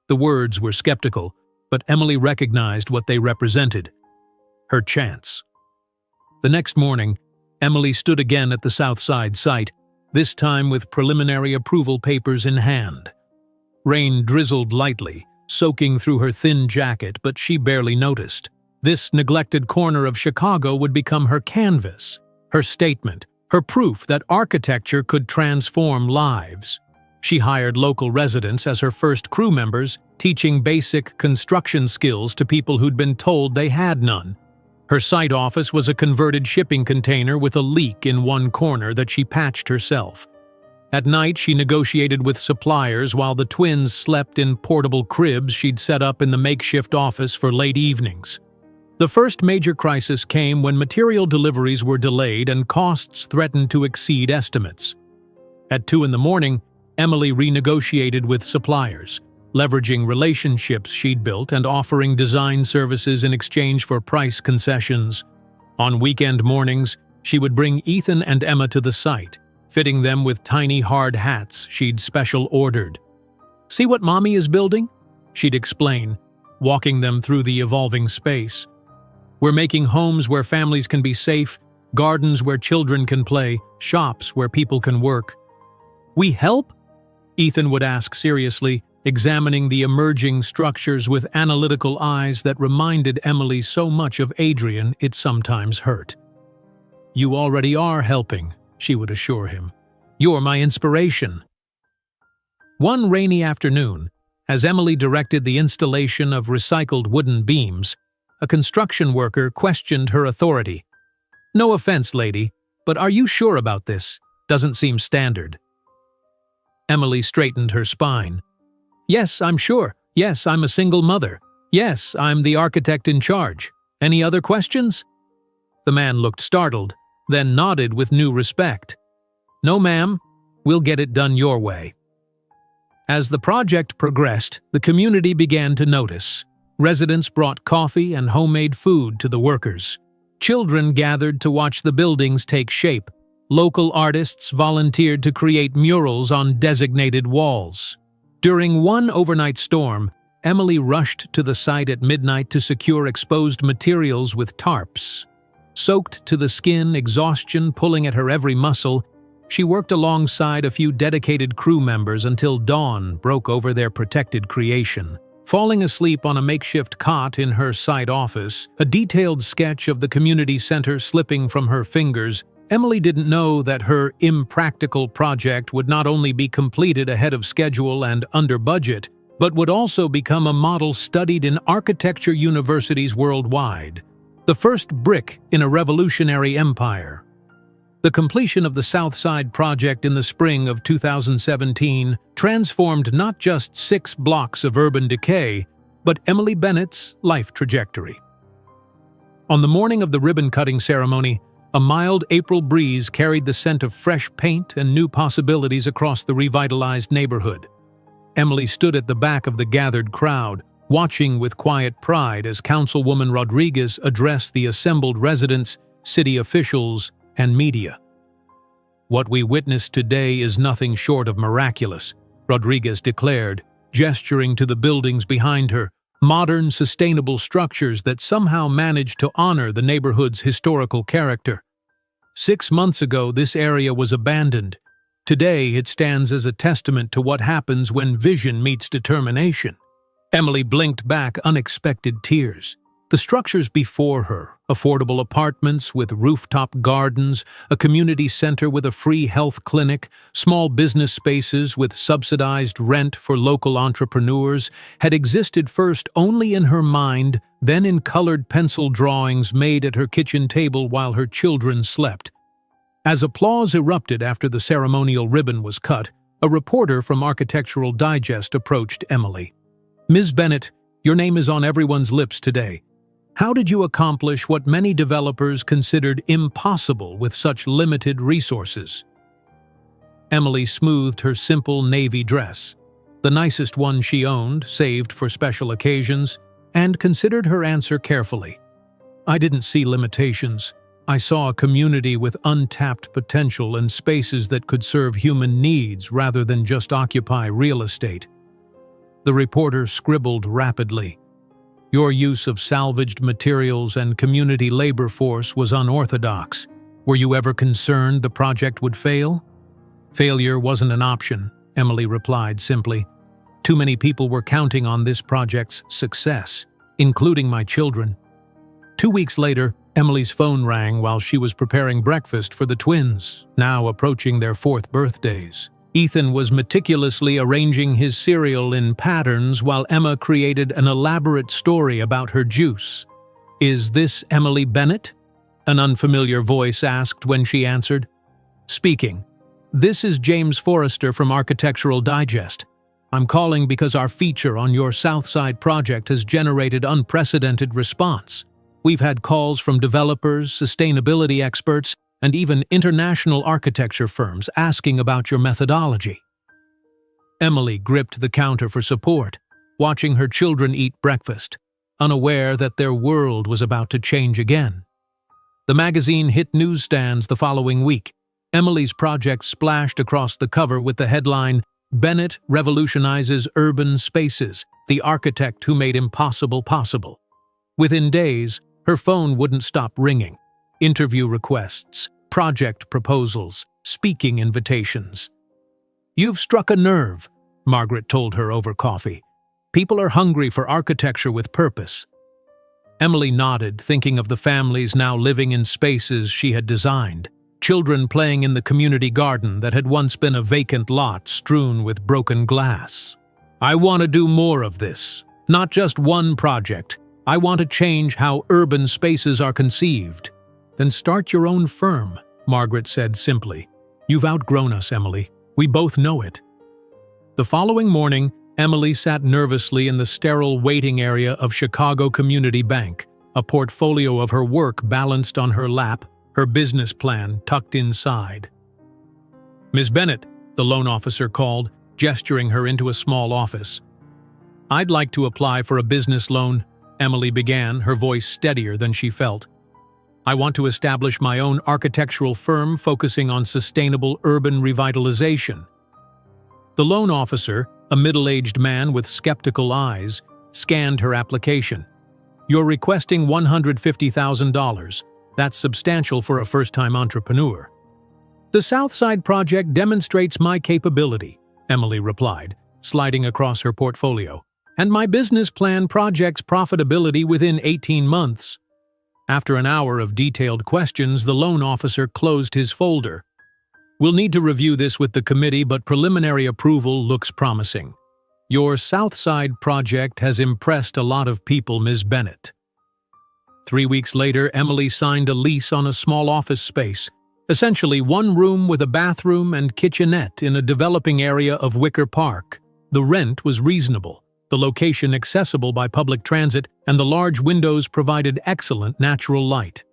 The words were skeptical, but Emily recognized what they represented: her chance. The next morning, Emily stood again at the South Side site, this time with preliminary approval papers in hand. Rain drizzled lightly, soaking through her thin jacket, but she barely noticed. This neglected corner of Chicago would become her canvas, her statement, her proof that architecture could transform lives. She hired local residents as her first crew members, teaching basic construction skills to people who'd been told they had none. Her site office was a converted shipping container with a leak in one corner that she patched herself. At night, she negotiated with suppliers while the twins slept in portable cribs she'd set up in the makeshift office for late evenings. The first major crisis came when material deliveries were delayed and costs threatened to exceed estimates. At 2 a.m, Emily renegotiated with suppliers, leveraging relationships she'd built and offering design services in exchange for price concessions. On weekend mornings, she would bring Ethan and Emma to the site, fitting them with tiny hard hats she'd special ordered. "See what Mommy is building?" she'd explain, walking them through the evolving space. "We're making homes where families can be safe, gardens where children can play, shops where people can work." "We help?" Ethan would ask seriously, examining the emerging structures with analytical eyes that reminded Emily so much of Adrian it sometimes hurt. "You already are helping," she would assure him. "You're my inspiration." One rainy afternoon, as Emily directed the installation of recycled wooden beams, a construction worker questioned her authority. "No offense, lady, but are you sure about this? Doesn't seem standard." Emily straightened her spine. "Yes, I'm sure. Yes, I'm a single mother. Yes, I'm the architect in charge. Any other questions?" The man looked startled, then nodded with new respect. "No, ma'am. We'll get it done your way." As the project progressed, the community began to notice. Residents brought coffee and homemade food to the workers. Children gathered to watch the buildings take shape. Local artists volunteered to create murals on designated walls. During one overnight storm, Emily rushed to the site at midnight to secure exposed materials with tarps. Soaked to the skin, exhaustion pulling at her every muscle, she worked alongside a few dedicated crew members until dawn broke over their protected creation. Falling asleep on a makeshift cot in her site office, a detailed sketch of the community center slipping from her fingers, Emily didn't know that her impractical project would not only be completed ahead of schedule and under budget, but would also become a model studied in architecture universities worldwide. The first brick in a revolutionary empire. The completion of the South Side project in the spring of 2017 transformed not just 6 blocks of urban decay, but Emily Bennett's life trajectory. On the morning of the ribbon-cutting ceremony, a mild April breeze carried the scent of fresh paint and new possibilities across the revitalized neighborhood. Emily stood at the back of the gathered crowd, watching with quiet pride as Councilwoman Rodriguez addressed the assembled residents, city officials, and media. "What we witnessed today is nothing short of miraculous," Rodriguez declared, gesturing to the buildings behind her, modern, sustainable structures that somehow managed to honor the neighborhood's historical character. 6 months ago, this area was abandoned. Today, it stands as a testament to what happens when vision meets determination. Emily blinked back unexpected tears. The structures before her, affordable apartments with rooftop gardens, a community center with a free health clinic, small business spaces with subsidized rent for local entrepreneurs, had existed first only in her mind, then in colored pencil drawings made at her kitchen table while her children slept. As applause erupted after the ceremonial ribbon was cut, a reporter from Architectural Digest approached Emily. "Ms. Bennett, your name is on everyone's lips today. How did you accomplish what many developers considered impossible with such limited resources?" Emily smoothed her simple navy dress, the nicest one she owned, saved for special occasions, and considered her answer carefully. "I didn't see limitations. I saw a community with untapped potential and spaces that could serve human needs rather than just occupy real estate." The reporter scribbled rapidly. "Your use of salvaged materials and community labor force was unorthodox. Were you ever concerned the project would fail? Failure wasn't an option, Emily replied simply. Too many people were counting on this project's success, including my children. 2 weeks later, Emily's phone rang while she was preparing breakfast for the twins, now approaching their 4th birthdays. Ethan was meticulously arranging his cereal in patterns while Emma created an elaborate story about her juice. "Is this Emily Bennett?" an unfamiliar voice asked when she answered. "Speaking. This is James Forrester from Architectural Digest. I'm calling because our feature on your Southside project has generated unprecedented response. We've had calls from developers, sustainability experts, and even international architecture firms asking about your methodology." Emily gripped the counter for support, watching her children eat breakfast, unaware that their world was about to change again. The magazine hit newsstands the following week. Emily's project splashed across the cover with the headline, "Bennett Revolutionizes Urban Spaces, the Architect Who Made Impossible Possible." Within days, her phone wouldn't stop ringing. Interview requests, project proposals, speaking invitations. "You've struck a nerve," Margaret told her over coffee. "People are hungry for architecture with purpose." Emily nodded, thinking of the families now living in spaces she had designed, children playing in the community garden that had once been a vacant lot strewn with broken glass. "I want to do more of this, not just one project. I want to change how urban spaces are conceived." "Then start your own firm," Margaret said simply. "You've outgrown us, Emily. We both know it." The following morning, Emily sat nervously in the sterile waiting area of Chicago Community Bank, a portfolio of her work balanced on her lap, her business plan tucked inside. "Ms. Bennett," the loan officer called, gesturing her into a small office. "I'd like to apply for a business loan," Emily began, her voice steadier than she felt. "I want to establish my own architectural firm focusing on sustainable urban revitalization." The loan officer, a middle-aged man with skeptical eyes, scanned her application. "You're requesting $150,000. That's substantial for a first-time entrepreneur." "The Southside project demonstrates my capability," Emily replied, sliding across her portfolio. "And my business plan projects profitability within 18 months. After an hour of detailed questions, the loan officer closed his folder. "We'll need to review this with the committee, but preliminary approval looks promising. Your Southside project has impressed a lot of people, Ms. Bennett." 3 weeks later, Emily signed a lease on a small office space, essentially one room with a bathroom and kitchenette in a developing area of Wicker Park. The rent was reasonable, the location accessible by public transit, and the large windows provided excellent natural light.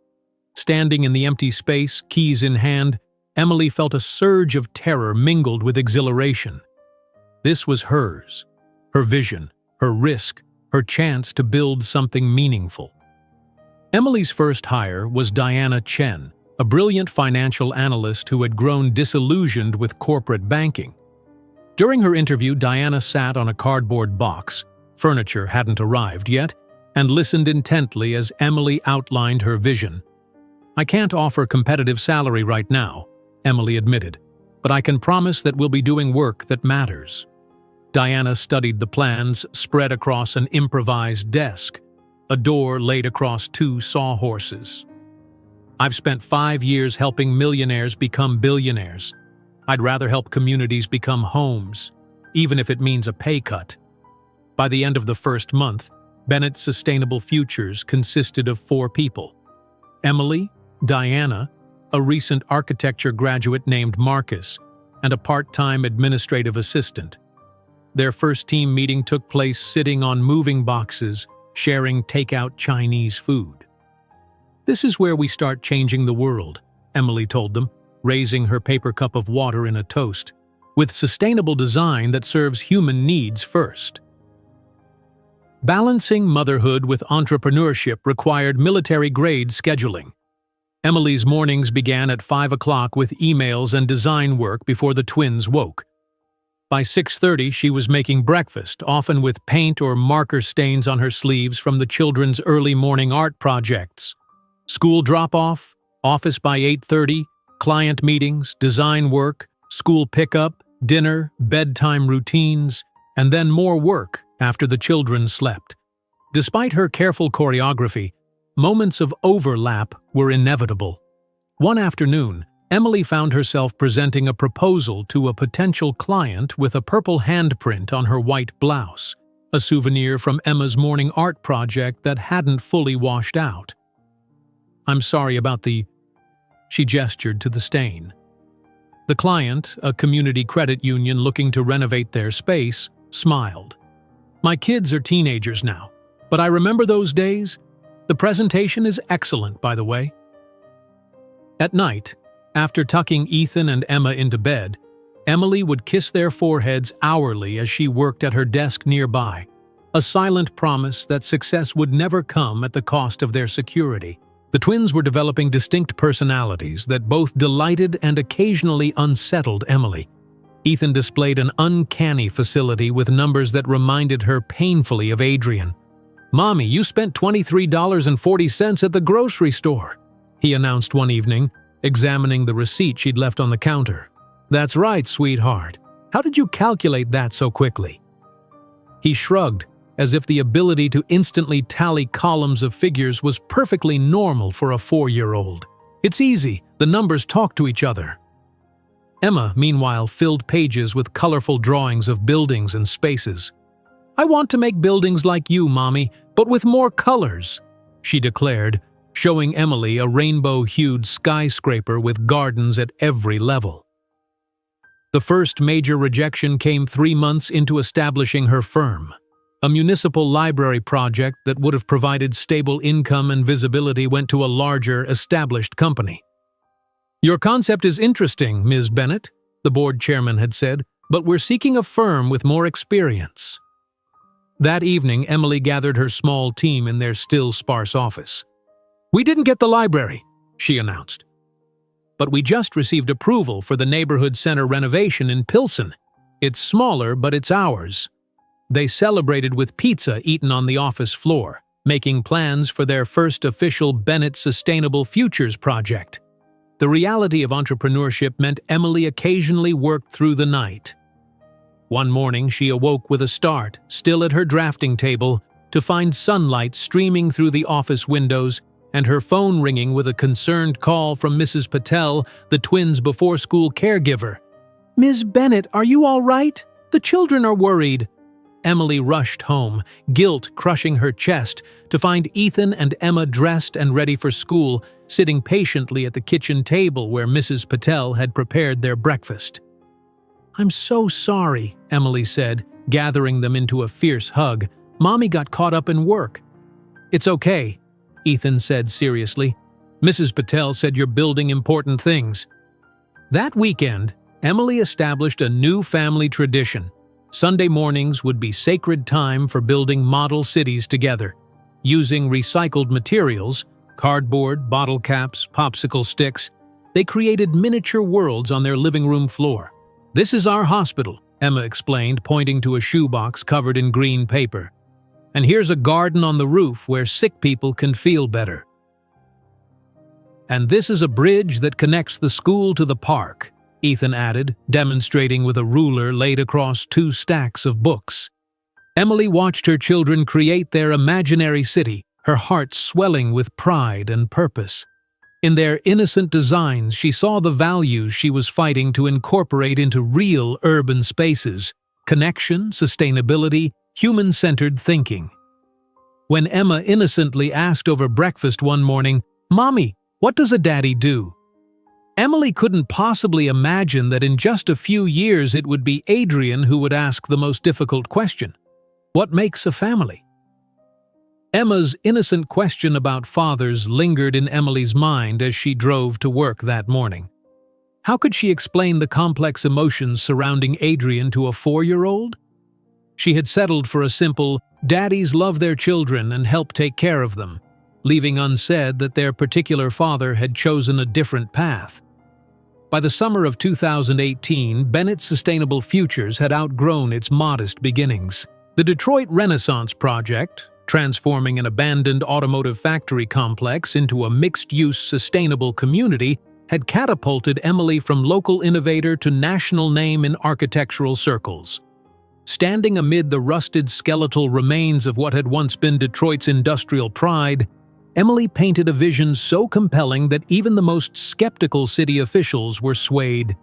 Standing in the empty space, keys in hand, Emily felt a surge of terror mingled with exhilaration. This was hers, her vision, her risk, her chance to build something meaningful. Emily's first hire was Diana Chen, a brilliant financial analyst who had grown disillusioned with corporate banking. During her interview, Diana sat on a cardboard box, furniture hadn't arrived yet, and listened intently as Emily outlined her vision. "I can't offer competitive salary right now," Emily admitted, "but I can promise that we'll be doing work that matters." Diana studied the plans spread across an improvised desk, a door laid across 2 sawhorses. "I've spent 5 years helping millionaires become billionaires. I'd rather help communities become homes, even if it means a pay cut." By the end of the first month, Bennett's Sustainable Futures consisted of 4 people: Emily, Diana, a recent architecture graduate named Marcus, and a part-time administrative assistant. Their first team meeting took place sitting on moving boxes, sharing takeout Chinese food. "This is where we start changing the world," Emily told them, raising her paper cup of water in a toast, "with sustainable design that serves human needs first." Balancing motherhood with entrepreneurship required military-grade scheduling. Emily's mornings began at 5 o'clock with emails and design work before the twins woke. By 6:30, she was making breakfast, often with paint or marker stains on her sleeves from the children's early morning art projects. School drop-off, Office by 8:30, client meetings, design work, school pickup, dinner, bedtime routines, and then more work after the children slept. Despite her careful choreography, moments of overlap were inevitable. One afternoon, Emily found herself presenting a proposal to a potential client with a purple handprint on her white blouse, a souvenir from Emma's morning art project that hadn't fully washed out. "I'm sorry about the..." She gestured to the stain. The client, a community credit union looking to renovate their space, smiled. "My kids are teenagers now, but I remember those days. The presentation is excellent, by the way." At night, after tucking Ethan and Emma into bed, Emily would kiss their foreheads hourly as she worked at her desk nearby, a silent promise that success would never come at the cost of their security. The twins were developing distinct personalities that both delighted and occasionally unsettled Emily. Ethan displayed an uncanny facility with numbers that reminded her painfully of Adrian. "Mommy, you spent $23.40 at the grocery store," he announced one evening, examining the receipt she'd left on the counter. "That's right, sweetheart. How did you calculate that so quickly?" He shrugged, as if the ability to instantly tally columns of figures was perfectly normal for a 4-year-old. "It's easy, the numbers talk to each other." Emma, meanwhile, filled pages with colorful drawings of buildings and spaces. "I want to make buildings like you, Mommy, but with more colors," she declared, showing Emily a rainbow-hued skyscraper with gardens at every level. The first major rejection came 3 months into establishing her firm. A municipal library project that would have provided stable income and visibility went to a larger, established company. "Your concept is interesting, Ms. Bennett," the board chairman had said, "but we're seeking a firm with more experience." That evening, Emily gathered her small team in their still sparse office. "We didn't get the library," she announced. "But we just received approval for the neighborhood center renovation in Pilsen. It's smaller, but it's ours." They celebrated with pizza eaten on the office floor, making plans for their first official Bennett Sustainable Futures project. The reality of entrepreneurship meant Emily occasionally worked through the night. One morning, she awoke with a start, still at her drafting table, to find sunlight streaming through the office windows and her phone ringing with a concerned call from Mrs. Patel, the twins' before-school caregiver. "Ms. Bennett, are you all right? The children are worried." Emily rushed home, guilt crushing her chest, to find Ethan and Emma dressed and ready for school, sitting patiently at the kitchen table where Mrs. Patel had prepared their breakfast. "I'm so sorry," Emily said, gathering them into a fierce hug. "Mommy got caught up in work." "It's okay," Ethan said seriously. "Mrs. Patel said you're building important things." That weekend, Emily established a new family tradition. Sunday mornings would be sacred time for building model cities together. Using recycled materials, cardboard, bottle caps, popsicle sticks, they created miniature worlds on their living room floor. "This is our hospital," Emma explained, pointing to a shoebox covered in green paper. "And here's a garden on the roof where sick people can feel better. And this is a bridge that connects the school to the park," Ethan added, demonstrating with a ruler laid across 2 stacks of books. Emily watched her children create their imaginary city, her heart swelling with pride and purpose. In their innocent designs, she saw the values she was fighting to incorporate into real urban spaces: connection, sustainability, human-centered thinking. When Emma innocently asked over breakfast one morning, "Mommy, what does a daddy do?" Emily couldn't possibly imagine that in just a few years it would be Adrian who would ask the most difficult question: what makes a family? Emma's innocent question about fathers lingered in Emily's mind as she drove to work that morning. How could she explain the complex emotions surrounding Adrian to a 4-year-old? She had settled for a simple, "Daddies love their children and help take care of them," leaving unsaid that their particular father had chosen a different path. By the summer of 2018, Bennett Sustainable Futures had outgrown its modest beginnings. The Detroit Renaissance Project, Transforming an abandoned automotive factory complex into a mixed-use sustainable community had catapulted Emily from local innovator to national name in architectural circles. Standing amid the rusted skeletal remains of what had once been Detroit's industrial pride, Emily painted a vision so compelling that even the most skeptical city officials were swayed.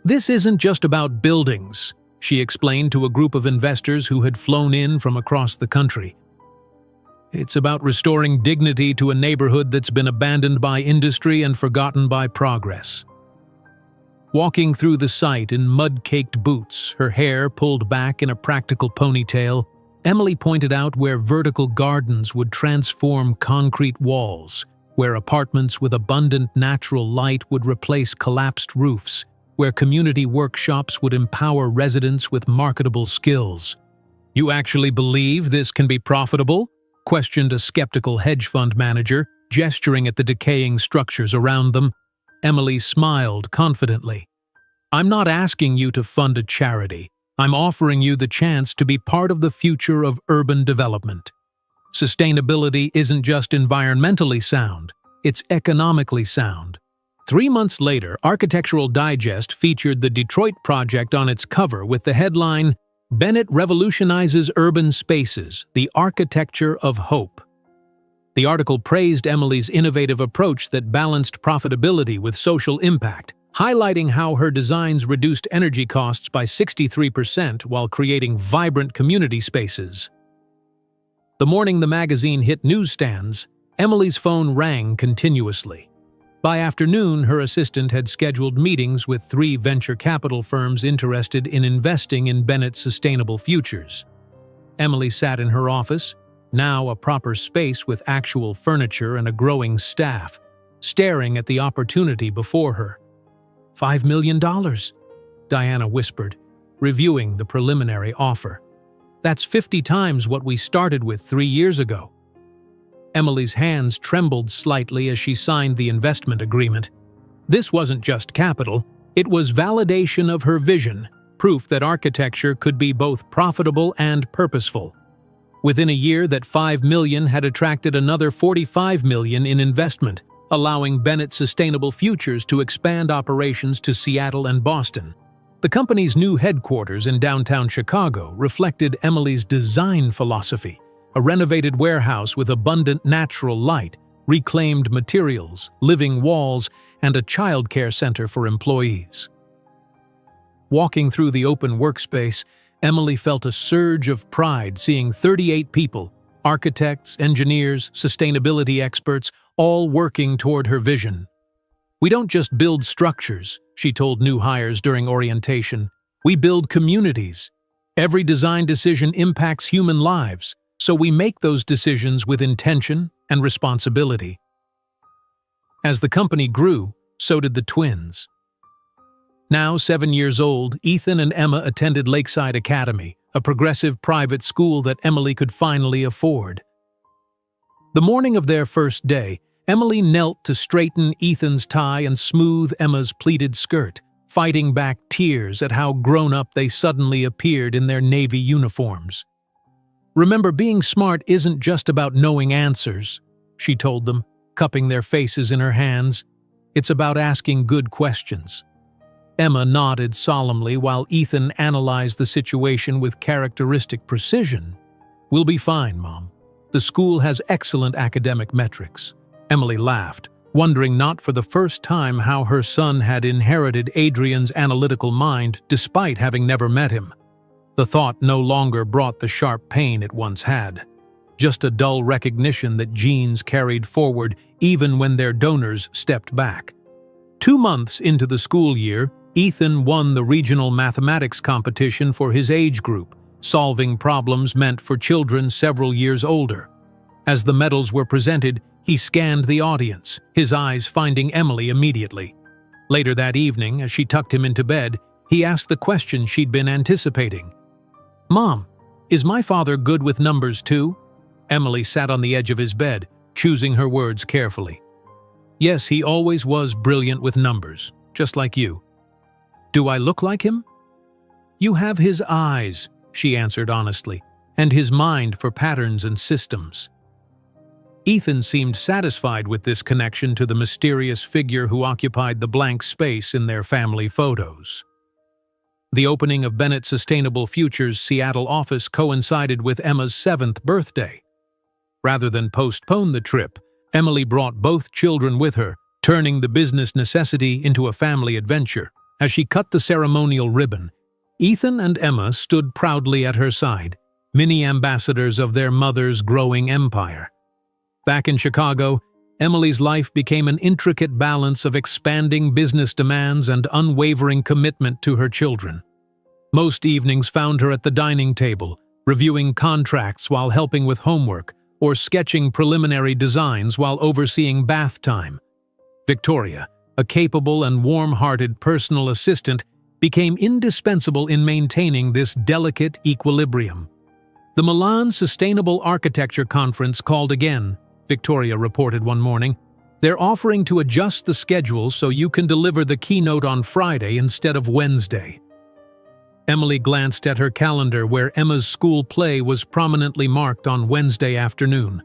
"This isn't just about buildings," she explained to a group of investors who had flown in from across the country. "It's about restoring dignity to a neighborhood that's been abandoned by industry and forgotten by progress." Walking through the site in mud-caked boots, her hair pulled back in a practical ponytail, Emily pointed out where vertical gardens would transform concrete walls, where apartments with abundant natural light would replace collapsed roofs, where community workshops would empower residents with marketable skills. "You actually believe this can be profitable?" questioned a skeptical hedge fund manager, gesturing at the decaying structures around them. Emily smiled confidently. "I'm not asking you to fund a charity. I'm offering you the chance to be part of the future of urban development. Sustainability isn't just environmentally sound, it's economically sound." 3 months later, Architectural Digest featured the Detroit project on its cover with the headline, "Bennett Revolutionizes Urban Spaces, the Architecture of Hope." The article praised Emily's innovative approach that balanced profitability with social impact, highlighting how her designs reduced energy costs by 63% while creating vibrant community spaces. The morning the magazine hit newsstands, Emily's phone rang continuously. By afternoon, her assistant had scheduled meetings with 3 venture capital firms interested in investing in Bennett's sustainable futures. Emily sat in her office, now a proper space with actual furniture and a growing staff, staring at the opportunity before her. $5 million, Diana whispered, reviewing the preliminary offer. "That's 50 times what we started with 3 years ago." Emily's hands trembled slightly as she signed the investment agreement. This wasn't just capital, it was validation of her vision, proof that architecture could be both profitable and purposeful. Within a year, that $5 million had attracted another $45 million in investment, allowing Bennett Sustainable Futures to expand operations to Seattle and Boston. The company's new headquarters in downtown Chicago reflected Emily's design philosophy, a renovated warehouse with abundant natural light, reclaimed materials, living walls, and a childcare center for employees. Walking through the open workspace, Emily felt a surge of pride seeing 38 people, architects, engineers, sustainability experts, all working toward her vision. "We don't just build structures," she told new hires during orientation. "We build communities. Every design decision impacts human lives, so we make those decisions with intention and responsibility." As the company grew, so did the twins. Now 7 years old, Ethan and Emma attended Lakeside Academy, a progressive private school that Emily could finally afford. The morning of their first day, Emily knelt to straighten Ethan's tie and smooth Emma's pleated skirt, fighting back tears at how grown-up they suddenly appeared in their navy uniforms. "Remember, being smart isn't just about knowing answers," she told them, cupping their faces in her hands. "It's about asking good questions." Emma nodded solemnly while Ethan analyzed the situation with characteristic precision. "We'll be fine, Mom. The school has excellent academic metrics." Emily laughed, wondering not for the first time how her son had inherited Adrian's analytical mind despite having never met him. The thought no longer brought the sharp pain it once had, just a dull recognition that genes carried forward even when their donors stepped back. 2 months into the school year, Ethan won the regional mathematics competition for his age group, solving problems meant for children several years older. As the medals were presented, he scanned the audience, his eyes finding Emily immediately. Later that evening, as she tucked him into bed, he asked the question she'd been anticipating. "Mom, is my father good with numbers too?" Emily sat on the edge of his bed, choosing her words carefully. "Yes, he always was brilliant with numbers, just like you." "Do I look like him?" "You have his eyes," she answered honestly, and his mind for patterns and systems. Ethan seemed satisfied with this connection to the mysterious figure who occupied the blank space in their family photos. The opening of Bennett Sustainable Futures' Seattle office coincided with Emma's 7th birthday. Rather than postpone the trip, Emily brought both children with her, turning the business necessity into a family adventure. As she cut the ceremonial ribbon, Ethan and Emma stood proudly at her side, mini ambassadors of their mother's growing empire. Back in Chicago, Emily's life became an intricate balance of expanding business demands and unwavering commitment to her children. Most evenings found her at the dining table, reviewing contracts while helping with homework, or sketching preliminary designs while overseeing bath time. Victoria, a capable and warm-hearted personal assistant, became indispensable in maintaining this delicate equilibrium. The Milan Sustainable Architecture Conference called again, Victoria reported one morning. They're offering to adjust the schedule so you can deliver the keynote on Friday instead of Wednesday. Emily glanced at her calendar where Emma's school play was prominently marked on Wednesday afternoon.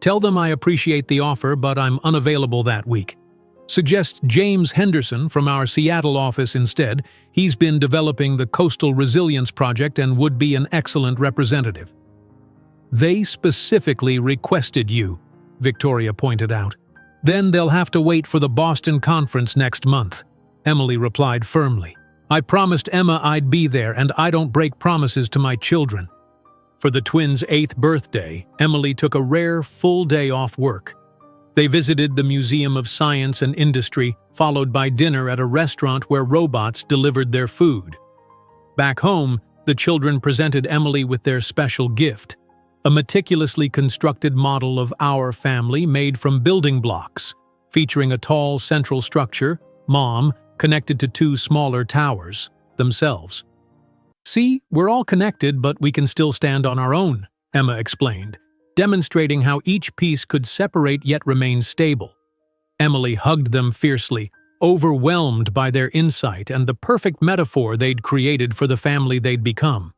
Tell them I appreciate the offer, but I'm unavailable that week. Suggest James Henderson from our Seattle office instead. He's been developing the Coastal Resilience Project and would be an excellent representative. They specifically requested you, Victoria pointed out. Then they'll have to wait for the Boston conference next month, Emily replied firmly. I promised Emma I'd be there, and I don't break promises to my children. For the twins' 8th birthday, Emily took a rare full day off work. They visited the Museum of Science and Industry, followed by dinner at a restaurant where robots delivered their food. Back home, the children presented Emily with their special gift, a meticulously constructed model of our family made from building blocks, featuring a tall central structure, Mom, connected to 2 smaller towers, themselves. See, we're all connected, but we can still stand on our own, Emma explained, demonstrating how each piece could separate yet remain stable. Emily hugged them fiercely, overwhelmed by their insight and the perfect metaphor they'd created for the family they'd become.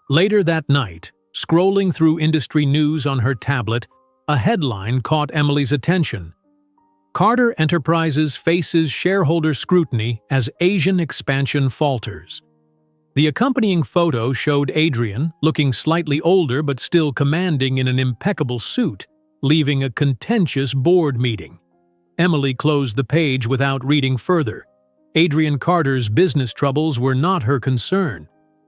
Later that night, scrolling through industry news on her tablet, a headline caught Emily's attention. Carter Enterprises faces shareholder scrutiny as Asian expansion falters. The accompanying photo showed Adrian, looking slightly older but still commanding in an impeccable suit, leaving a contentious board meeting. Emily closed the page without reading further. Adrian Carter's business troubles were not her concern.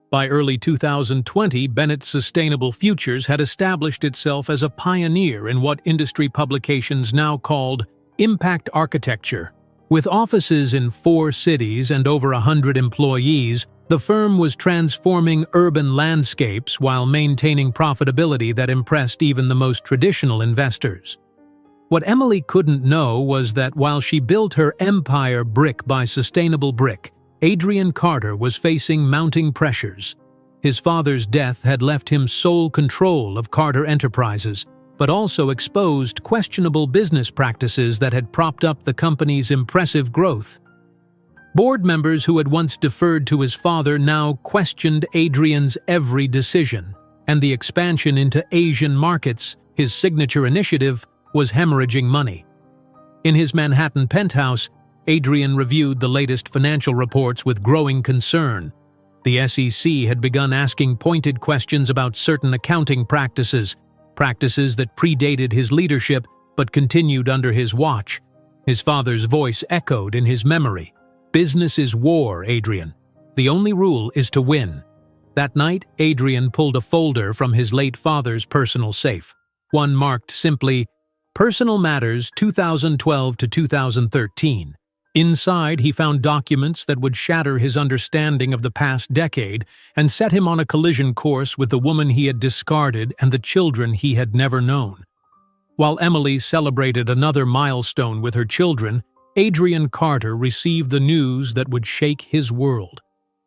By early 2020, Bennett Sustainable Futures had established itself as a pioneer in what industry publications now called impact architecture. With offices in 4 cities and over 100 employees, the firm was transforming urban landscapes while maintaining profitability that impressed even the most traditional investors. What Emily couldn't know was that while she built her empire brick by sustainable brick, Adrian Carter was facing mounting pressures. His father's death had left him sole control of Carter Enterprises, but also exposed questionable business practices that had propped up the company's impressive growth. Board members who had once deferred to his father now questioned Adrian's every decision, and the expansion into Asian markets, his signature initiative, was hemorrhaging money. In his Manhattan penthouse, Adrian reviewed the latest financial reports with growing concern. The SEC had begun asking pointed questions about certain accounting practices that predated his leadership but continued under his watch. His father's voice echoed in his memory. Business is war, Adrian. The only rule is to win. That night, Adrian pulled a folder from his late father's personal safe. One marked simply, Personal Matters 2012 to 2013. Inside, he found documents that would shatter his understanding of the past decade and set him on a collision course with the woman he had discarded and the children he had never known. While Emily celebrated another milestone with her children, Adrian Carter received the news that would shake his world.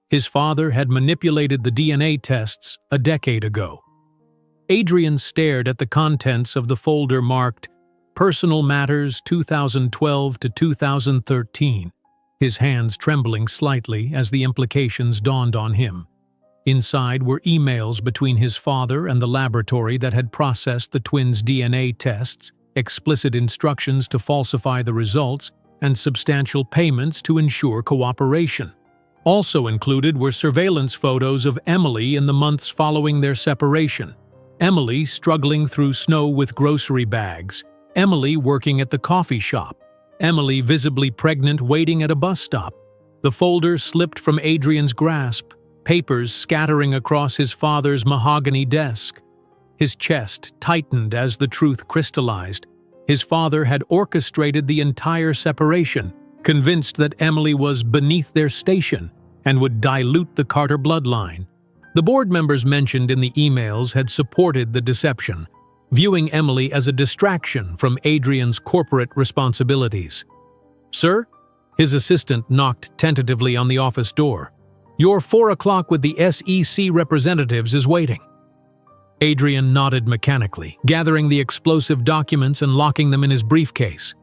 His father had manipulated the DNA tests a decade ago. Adrian stared at the contents of the folder marked Personal Matters 2012 to 2013, his hands trembling slightly as the implications dawned on him. Inside were emails between his father and the laboratory that had processed the twins' DNA tests, explicit instructions to falsify the results, and substantial payments to ensure cooperation. Also included were surveillance photos of Emily in the months following their separation. Emily struggling through snow with grocery bags. Emily working at the coffee shop. Emily visibly pregnant waiting at a bus stop. The folder slipped from Adrian's grasp, papers scattering across his father's mahogany desk. His chest tightened as the truth crystallized. His father had orchestrated the entire separation, convinced that Emily was beneath their station and would dilute the Carter bloodline. The board members mentioned in the emails had supported the deception, viewing Emily as a distraction from Adrian's corporate responsibilities. "Sir?" His assistant knocked tentatively on the office door. "Your 4 o'clock with the SEC representatives is waiting." Adrian nodded mechanically, gathering the explosive documents and locking them in his briefcase.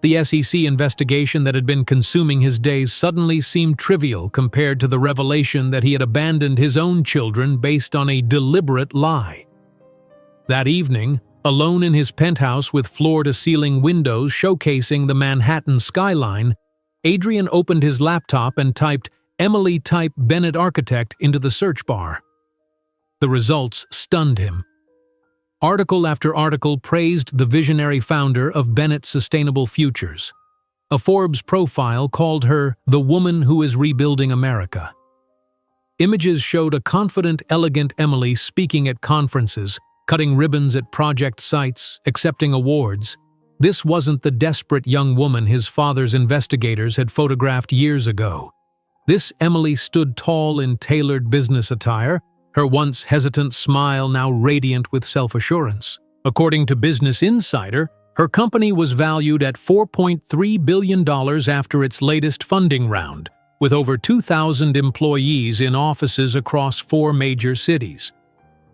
The SEC investigation that had been consuming his days suddenly seemed trivial compared to the revelation that he had abandoned his own children based on a deliberate lie. That evening, alone in his penthouse with floor-to-ceiling windows showcasing the Manhattan skyline, Adrian opened his laptop and typed "Emily type Bennett Architect" into the search bar. The results stunned him. Article after article praised the visionary founder of Bennett Sustainable Futures. A Forbes profile called her the woman who is rebuilding America. Images showed a confident, elegant Emily speaking at conferences, cutting ribbons at project sites, accepting awards. This wasn't the desperate young woman his father's investigators had photographed years ago. This Emily stood tall in tailored business attire, her once hesitant smile now radiant with self-assurance. According to Business Insider, her company was valued at $4.3 billion after its latest funding round, with over 2,000 employees in offices across 4 major cities.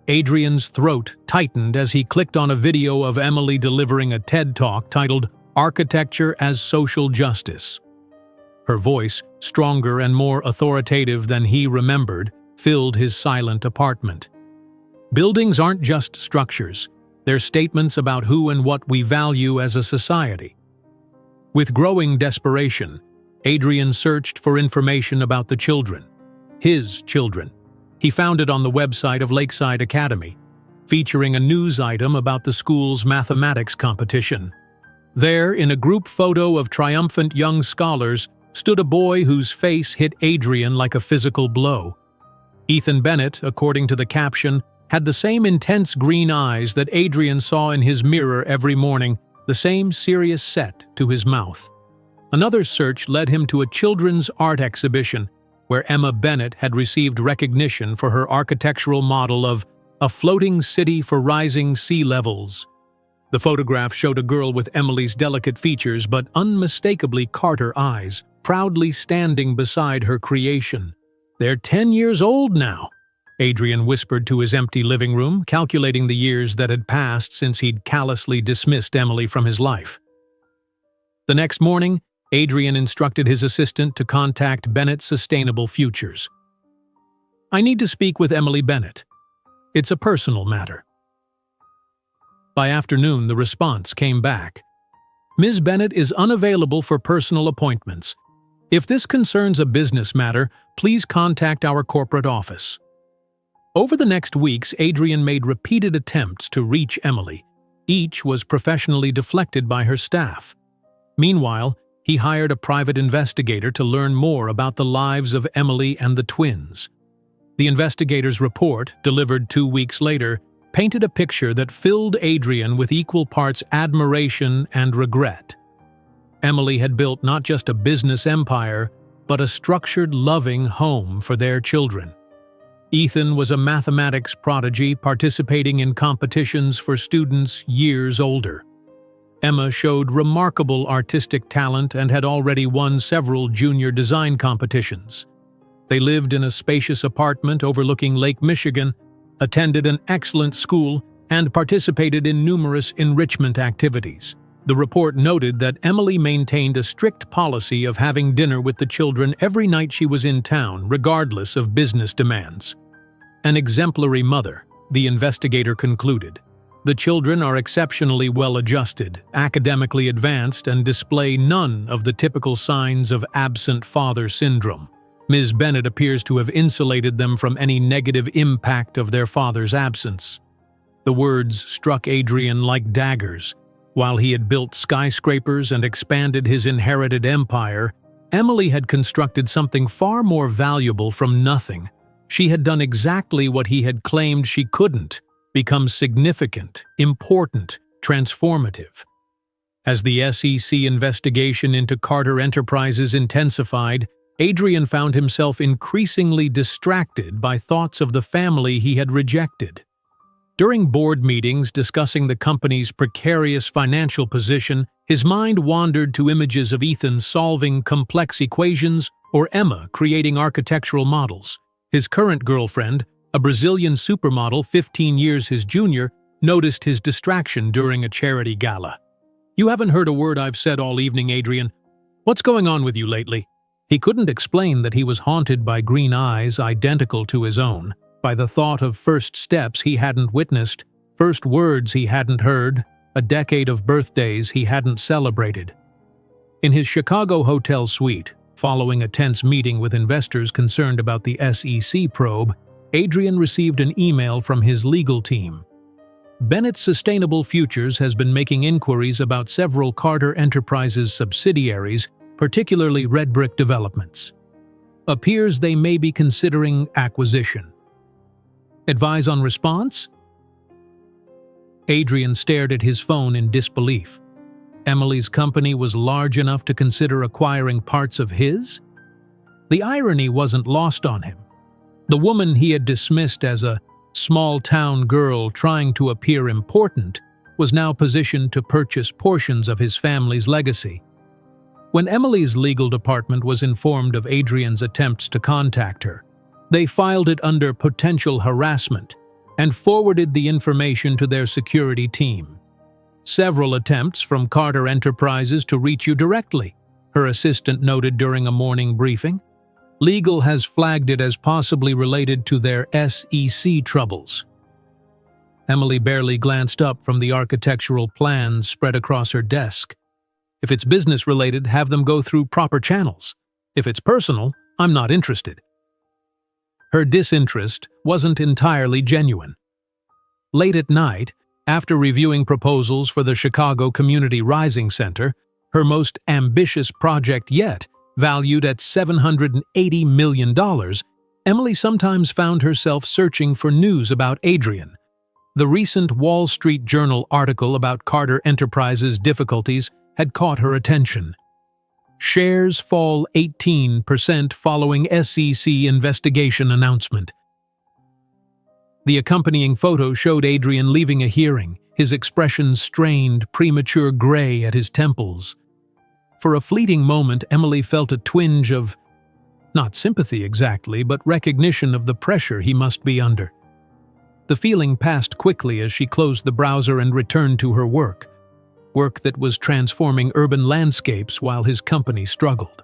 Adrian's throat tightened as he clicked on a video of Emily delivering a TED Talk titled "Architecture as Social Justice." Her voice, stronger and more authoritative than he remembered, filled his silent apartment. Buildings aren't just structures. They're statements about who and what we value as a society. With growing desperation, Adrian searched for information about the children. His children. He found it on the website of Lakeside Academy, featuring a news item about the school's mathematics competition. There, in a group photo of triumphant young scholars, stood a boy whose face hit Adrian like a physical blow. Ethan Bennett, according to the caption, had the same intense green eyes that Adrian saw in his mirror every morning, the same serious set to his mouth. Another search led him to a children's art exhibition, where Emma Bennett had received recognition for her architectural model of a floating city for rising sea levels. The photograph showed a girl with Emily's delicate features but unmistakably Carter eyes, proudly standing beside her creation. "They're 10 years old now," Adrian whispered to his empty living room, calculating the years that had passed since he'd callously dismissed Emily from his life. The next morning, Adrian instructed his assistant to contact Bennett Sustainable Futures. "I need to speak with Emily Bennett. It's a personal matter." By afternoon, the response came back. "Ms. Bennett is unavailable for personal appointments. If this concerns a business matter, please contact our corporate office." Over the next weeks, Adrian made repeated attempts to reach Emily. Each was professionally deflected by her staff. Meanwhile, he hired a private investigator to learn more about the lives of Emily and the twins. The investigator's report, delivered 2 weeks later, painted a picture that filled Adrian with equal parts admiration and regret. Emily had built not just a business empire, but a structured, loving home for their children. Ethan was a mathematics prodigy participating in competitions for students years older. Emma showed remarkable artistic talent and had already won several junior design competitions. They lived in a spacious apartment overlooking Lake Michigan, attended an excellent school, and participated in numerous enrichment activities. The report noted that Emily maintained a strict policy of having dinner with the children every night she was in town, regardless of business demands. An exemplary mother, the investigator concluded. The children are exceptionally well-adjusted, academically advanced, and display none of the typical signs of absent father syndrome. Ms. Bennett appears to have insulated them from any negative impact of their father's absence. The words struck Adrian like daggers. While he had built skyscrapers and expanded his inherited empire, Emily had constructed something far more valuable from nothing. She had done exactly what he had claimed she couldn't: become significant, important, transformative. As the SEC investigation into Carter Enterprises intensified, Adrian found himself increasingly distracted by thoughts of the family he had rejected. During board meetings discussing the company's precarious financial position, his mind wandered to images of Ethan solving complex equations or Emma creating architectural models. His current girlfriend, a Brazilian supermodel 15 years his junior, noticed his distraction during a charity gala. "You haven't heard a word I've said all evening, Adrian. What's going on with you lately?" He couldn't explain that he was haunted by green eyes identical to his own, by the thought of first steps he hadn't witnessed, first words he hadn't heard, a decade of birthdays he hadn't celebrated. In his Chicago hotel suite, following a tense meeting with investors concerned about the SEC probe, Adrian received an email from his legal team. Bennett Sustainable Futures has been making inquiries about several Carter Enterprises subsidiaries, particularly Red Brick Developments. Appears they may be considering acquisition. Advise on response? Adrian stared at his phone in disbelief. Emily's company was large enough to consider acquiring parts of his? The irony wasn't lost on him. The woman he had dismissed as a small-town girl trying to appear important was now positioned to purchase portions of his family's legacy. When Emily's legal department was informed of Adrian's attempts to contact her, they filed it under potential harassment and forwarded the information to their security team. "Several attempts from Carter Enterprises to reach you directly," her assistant noted during a morning briefing. "Legal has flagged it as possibly related to their SEC troubles." Emily barely glanced up from the architectural plans spread across her desk. "If it's business-related, have them go through proper channels. If it's personal, I'm not interested." Her disinterest wasn't entirely genuine. Late at night, after reviewing proposals for the Chicago Community Rising Center, her most ambitious project yet, valued at $780 million, Emily sometimes found herself searching for news about Adrian. The recent Wall Street Journal article about Carter Enterprises' difficulties had caught her attention. Shares fall 18% following SEC investigation announcement. The accompanying photo showed Adrian leaving a hearing, his expression strained, premature gray at his temples. For a fleeting moment, Emily felt a twinge of, not sympathy exactly, but recognition of the pressure he must be under. The feeling passed quickly as she closed the browser and returned to her work that was transforming urban landscapes while his company struggled.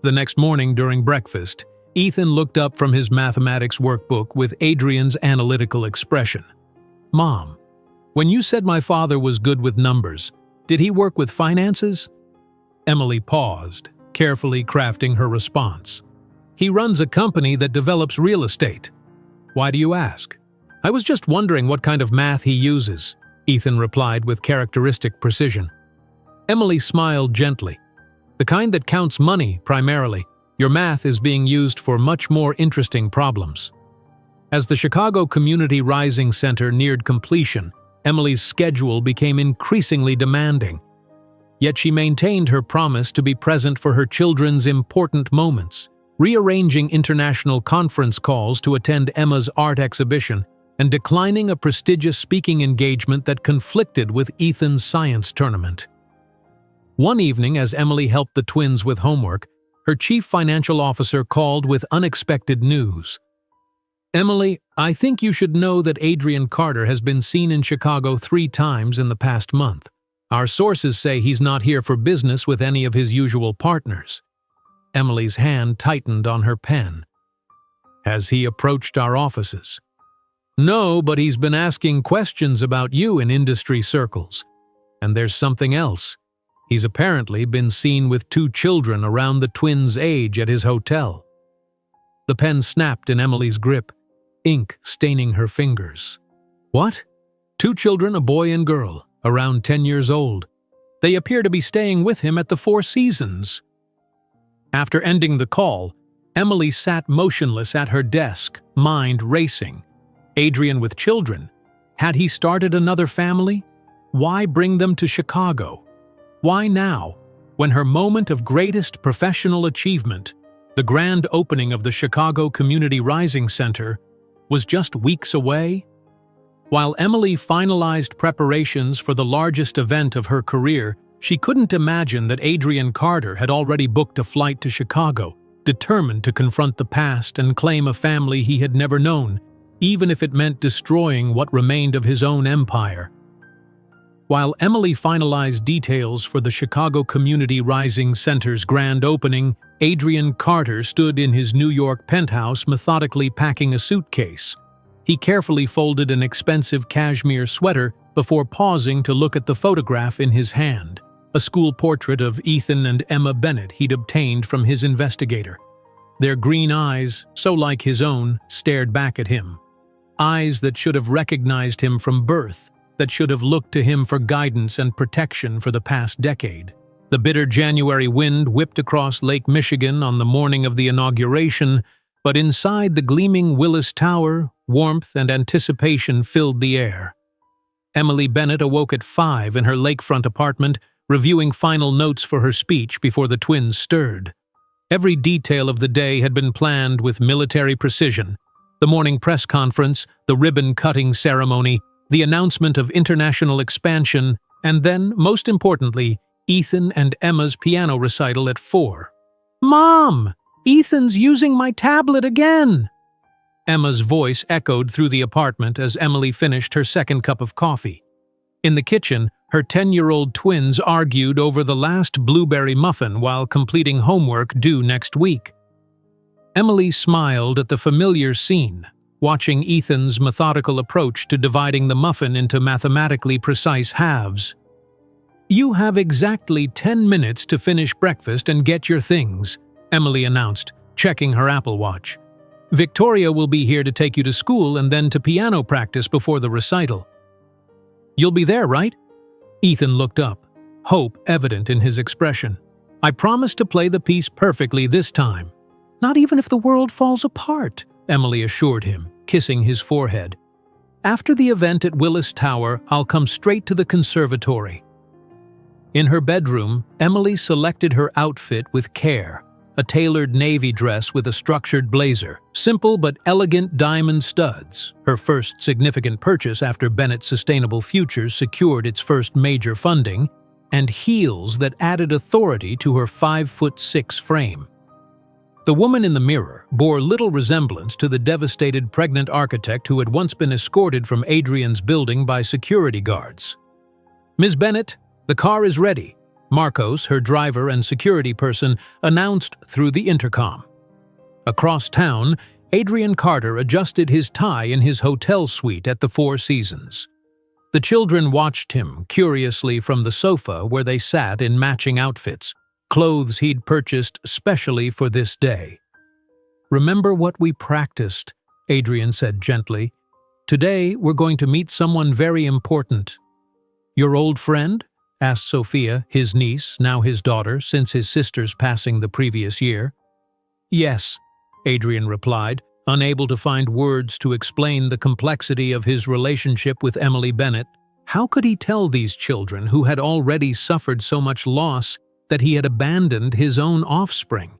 The next morning during breakfast, Ethan looked up from his mathematics workbook with Adrian's analytical expression. "Mom, when you said my father was good with numbers, did he work with finances?" Emily paused, carefully crafting her response. "He runs a company that develops real estate." "Why do you ask?" "I was just wondering what kind of math he uses," Ethan replied with characteristic precision. Emily smiled gently. "The kind that counts money, primarily. Your math is being used for much more interesting problems." As the Chicago Community Rising Center neared completion, Emily's schedule became increasingly demanding. Yet she maintained her promise to be present for her children's important moments, rearranging international conference calls to attend Emma's art exhibition and declining a prestigious speaking engagement that conflicted with Ethan's science tournament. One evening, as Emily helped the twins with homework, her chief financial officer called with unexpected news. "Emily, I think you should know that Adrian Carter has been seen in Chicago 3 times in the past month. Our sources say he's not here for business with any of his usual partners." Emily's hand tightened on her pen. "Has he approached our offices?" No, but he's been asking questions about you in industry circles. And there's something else. He's apparently been seen with 2 children around the twins' age at his hotel. The pen snapped in Emily's grip, ink staining her fingers. What? 2 children, a boy and girl, around 10 years old. They appear to be staying with him at the Four Seasons. After ending the call, Emily sat motionless at her desk, mind racing. Adrian with children. Had he started another family? Why bring them to Chicago? Why now, when her moment of greatest professional achievement, the grand opening of the Chicago Community Rising Center, was just weeks away? While Emily finalized preparations for the largest event of her career, she couldn't imagine that Adrian Carter had already booked a flight to Chicago, determined to confront the past and claim a family he had never known, even if it meant destroying what remained of his own empire. While Emily finalized details for the Chicago Community Rising Center's grand opening, Adrian Carter stood in his New York penthouse methodically packing a suitcase. He carefully folded an expensive cashmere sweater before pausing to look at the photograph in his hand, a school portrait of Ethan and Emma Bennett he'd obtained from his investigator. Their green eyes, so like his own, stared back at him. Eyes that should have recognized him from birth, that should have looked to him for guidance and protection for the past decade. The bitter January wind whipped across Lake Michigan on the morning of the inauguration, but inside the gleaming Willis Tower, warmth and anticipation filled the air. Emily Bennett awoke at 5 in her lakefront apartment, reviewing final notes for her speech before the twins stirred. Every detail of the day had been planned with military precision. The morning press conference, the ribbon-cutting ceremony, the announcement of international expansion, and then, most importantly, Ethan and Emma's piano recital at 4. "Mom! Ethan's using my tablet again!" Emma's voice echoed through the apartment as Emily finished her second cup of coffee. In the kitchen, her 10-year-old twins argued over the last blueberry muffin while completing homework due next week. Emily smiled at the familiar scene, watching Ethan's methodical approach to dividing the muffin into mathematically precise halves. "You have exactly 10 minutes to finish breakfast and get your things," Emily announced, checking her Apple Watch. "Victoria will be here to take you to school and then to piano practice before the recital." "You'll be there, right?" Ethan looked up, hope evident in his expression. "I promise to play the piece perfectly this time." "Not even if the world falls apart," Emily assured him, kissing his forehead. "After the event at Willis Tower, I'll come straight to the conservatory." In her bedroom, Emily selected her outfit with care. A tailored navy dress with a structured blazer, simple but elegant diamond studs, her first significant purchase after Bennett's Sustainable Futures secured its first major funding, and heels that added authority to her 5'6" frame. The woman in the mirror bore little resemblance to the devastated pregnant architect who had once been escorted from Adrian's building by security guards. "Ms. Bennett, the car is ready," Marcos, her driver and security person, announced through the intercom. Across town, Adrian Carter adjusted his tie in his hotel suite at the Four Seasons. The children watched him curiously from the sofa where they sat in matching outfits, clothes he'd purchased specially for this day. "Remember what we practiced," Adrian said gently. "Today we're going to meet someone very important." "Your old friend?" asked Sophia, his niece, now his daughter, since his sister's passing the previous year. "Yes," Adrian replied, unable to find words to explain the complexity of his relationship with Emily Bennett. How could he tell these children, who had already suffered so much loss, that he had abandoned his own offspring?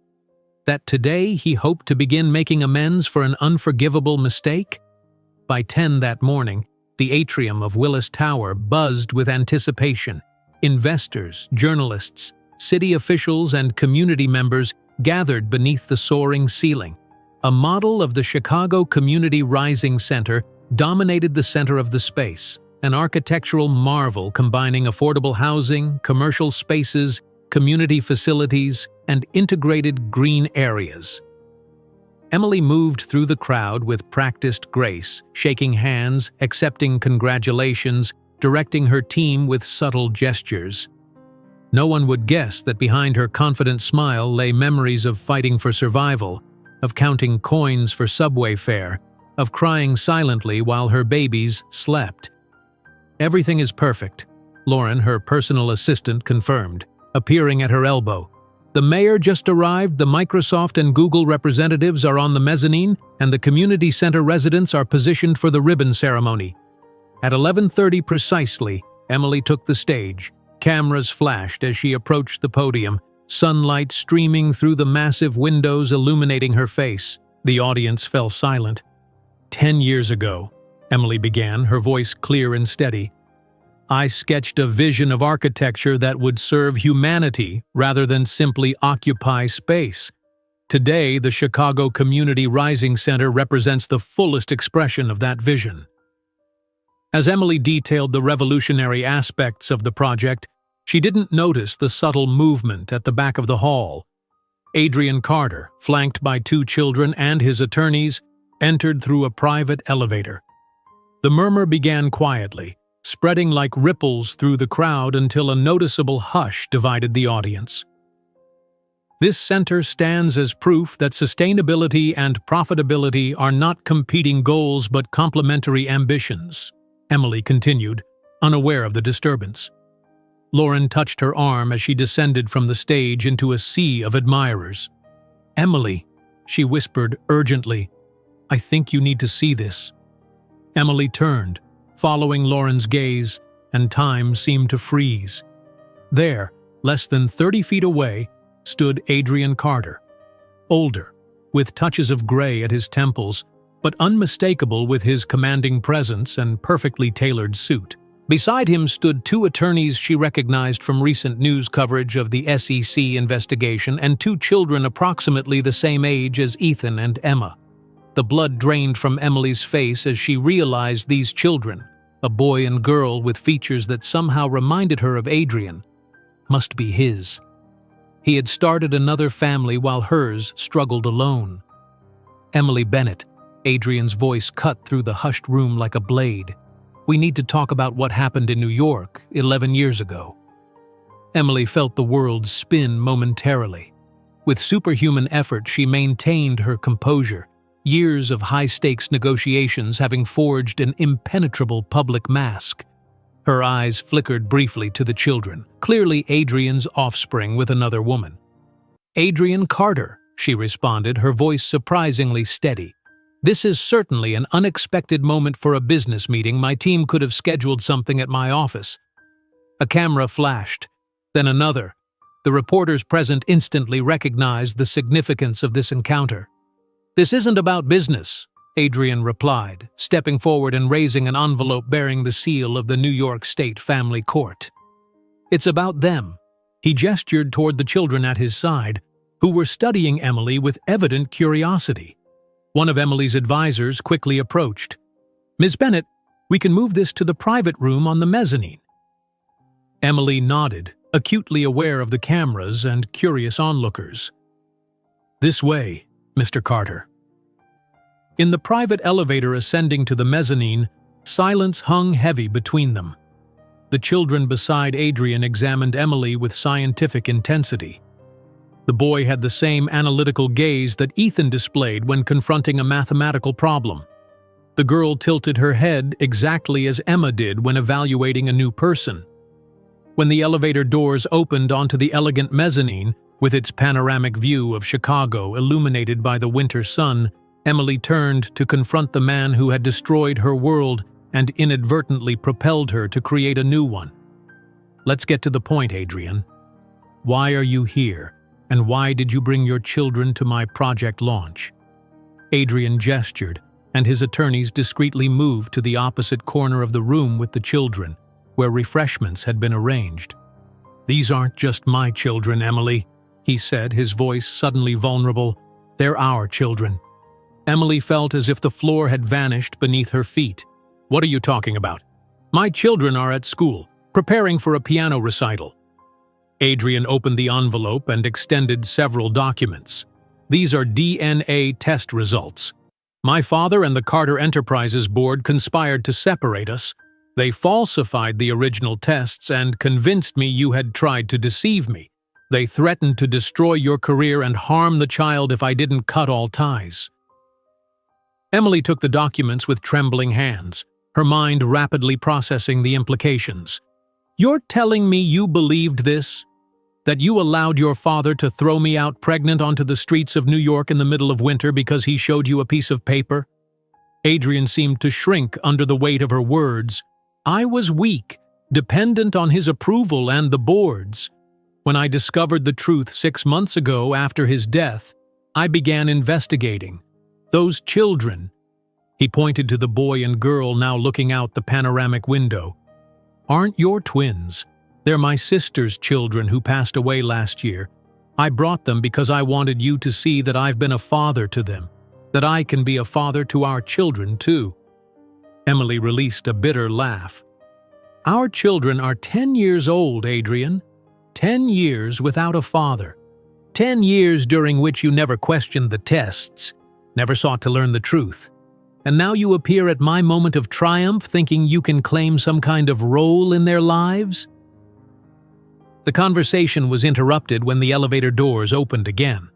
That today he hoped to begin making amends for an unforgivable mistake? By 10 that morning, the atrium of Willis Tower buzzed with anticipation. Investors, journalists, city officials, and community members gathered beneath the soaring ceiling. A model of the Chicago Community Rising Center dominated the center of the space, an architectural marvel combining affordable housing, commercial spaces, community facilities, and integrated green areas. Emily moved through the crowd with practiced grace, shaking hands, accepting congratulations, directing her team with subtle gestures. No one would guess that behind her confident smile lay memories of fighting for survival, of counting coins for subway fare, of crying silently while her babies slept. "Everything is perfect," Lauren, her personal assistant, confirmed, appearing at her elbow. "The mayor just arrived, the Microsoft and Google representatives are on the mezzanine, and the community center residents are positioned for the ribbon ceremony." At 11:30 precisely, Emily took the stage. Cameras flashed as she approached the podium, sunlight streaming through the massive windows illuminating her face. The audience fell silent. 10 years ago, Emily began, her voice clear and steady, I sketched a vision of architecture that would serve humanity rather than simply occupy space. Today, the Chicago Community Rising Center represents the fullest expression of that vision. As Emily detailed the revolutionary aspects of the project, she didn't notice the subtle movement at the back of the hall. Adrian Carter, flanked by 2 children and his attorneys, entered through a private elevator. The murmur began quietly, spreading like ripples through the crowd until a noticeable hush divided the audience. This center stands as proof that sustainability and profitability are not competing goals but complementary ambitions, Emily continued, unaware of the disturbance. Lauren touched her arm as she descended from the stage into a sea of admirers. "Emily," she whispered urgently, "I think you need to see this." Emily turned, following Lauren's gaze, and time seemed to freeze. There, less than 30 feet away, stood Adrian Carter. Older, with touches of gray at his temples, but unmistakable with his commanding presence and perfectly tailored suit. Beside him stood 2 attorneys she recognized from recent news coverage of the SEC investigation and 2 children approximately the same age as Ethan and Emma. The blood drained from Emily's face as she realized these children, a boy and girl with features that somehow reminded her of Adrian, must be his. He had started another family while hers struggled alone. "Emily Bennett," Adrian's voice cut through the hushed room like a blade. "We need to talk about what happened in New York 11 years ago." Emily felt the world spin momentarily. With superhuman effort, she maintained her composure, years of high-stakes negotiations having forged an impenetrable public mask. Her eyes flickered briefly to the children, clearly Adrian's offspring with another woman. "Adrian Carter," she responded, her voice surprisingly steady. "This is certainly an unexpected moment for a business meeting. My team could have scheduled something at my office." A camera flashed, then another. The reporters present instantly recognized the significance of this encounter. "This isn't about business," Adrian replied, stepping forward and raising an envelope bearing the seal of the New York State Family Court. "It's about them." He gestured toward the children at his side, who were studying Emily with evident curiosity. One of Emily's advisors quickly approached. "Ms. Bennett, we can move this to the private room on the mezzanine." Emily nodded, acutely aware of the cameras and curious onlookers. "This way, Mr. Carter." In the private elevator ascending to the mezzanine, silence hung heavy between them. The children beside Adrian examined Emily with scientific intensity. The boy had the same analytical gaze that Ethan displayed when confronting a mathematical problem. The girl tilted her head exactly as Emma did when evaluating a new person. When the elevator doors opened onto the elegant mezzanine, with its panoramic view of Chicago illuminated by the winter sun, Emily turned to confront the man who had destroyed her world and inadvertently propelled her to create a new one. "Let's get to the point, Adrian. Why are you here, and why did you bring your children to my project launch?" Adrian gestured, and his attorneys discreetly moved to the opposite corner of the room with the children, where refreshments had been arranged. "These aren't just my children, Emily," he said, his voice suddenly vulnerable. "They're our children." Emily felt as if the floor had vanished beneath her feet. "What are you talking about?" "My children are at school, preparing for a piano recital." Adrian opened the envelope and extended several documents. These are DNA test results. My father and the Carter Enterprises board conspired to separate us. They falsified the original tests and convinced me you had tried to deceive me. They threatened to destroy your career and harm the child if I didn't cut all ties." Emily took the documents with trembling hands, her mind rapidly processing the implications. "You're telling me you believed this? That you allowed your father to throw me out pregnant onto the streets of New York in the middle of winter because he showed you a piece of paper?" Adrian seemed to shrink under the weight of her words. "I was weak, dependent on his approval and the board's. When I discovered the truth 6 months ago after his death, I began investigating. Those children," he pointed to the boy and girl now looking out the panoramic window, "aren't your twins. They're my sister's children who passed away last year. I brought them because I wanted you to see that I've been a father to them, that I can be a father to our children too." Emily released a bitter laugh. "Our children are 10 years old, Adrian. 10 years without a father. 10 years during which you never questioned the tests, never sought to learn the truth. And now you appear at my moment of triumph thinking you can claim some kind of role in their lives?" The conversation was interrupted when the elevator doors opened again.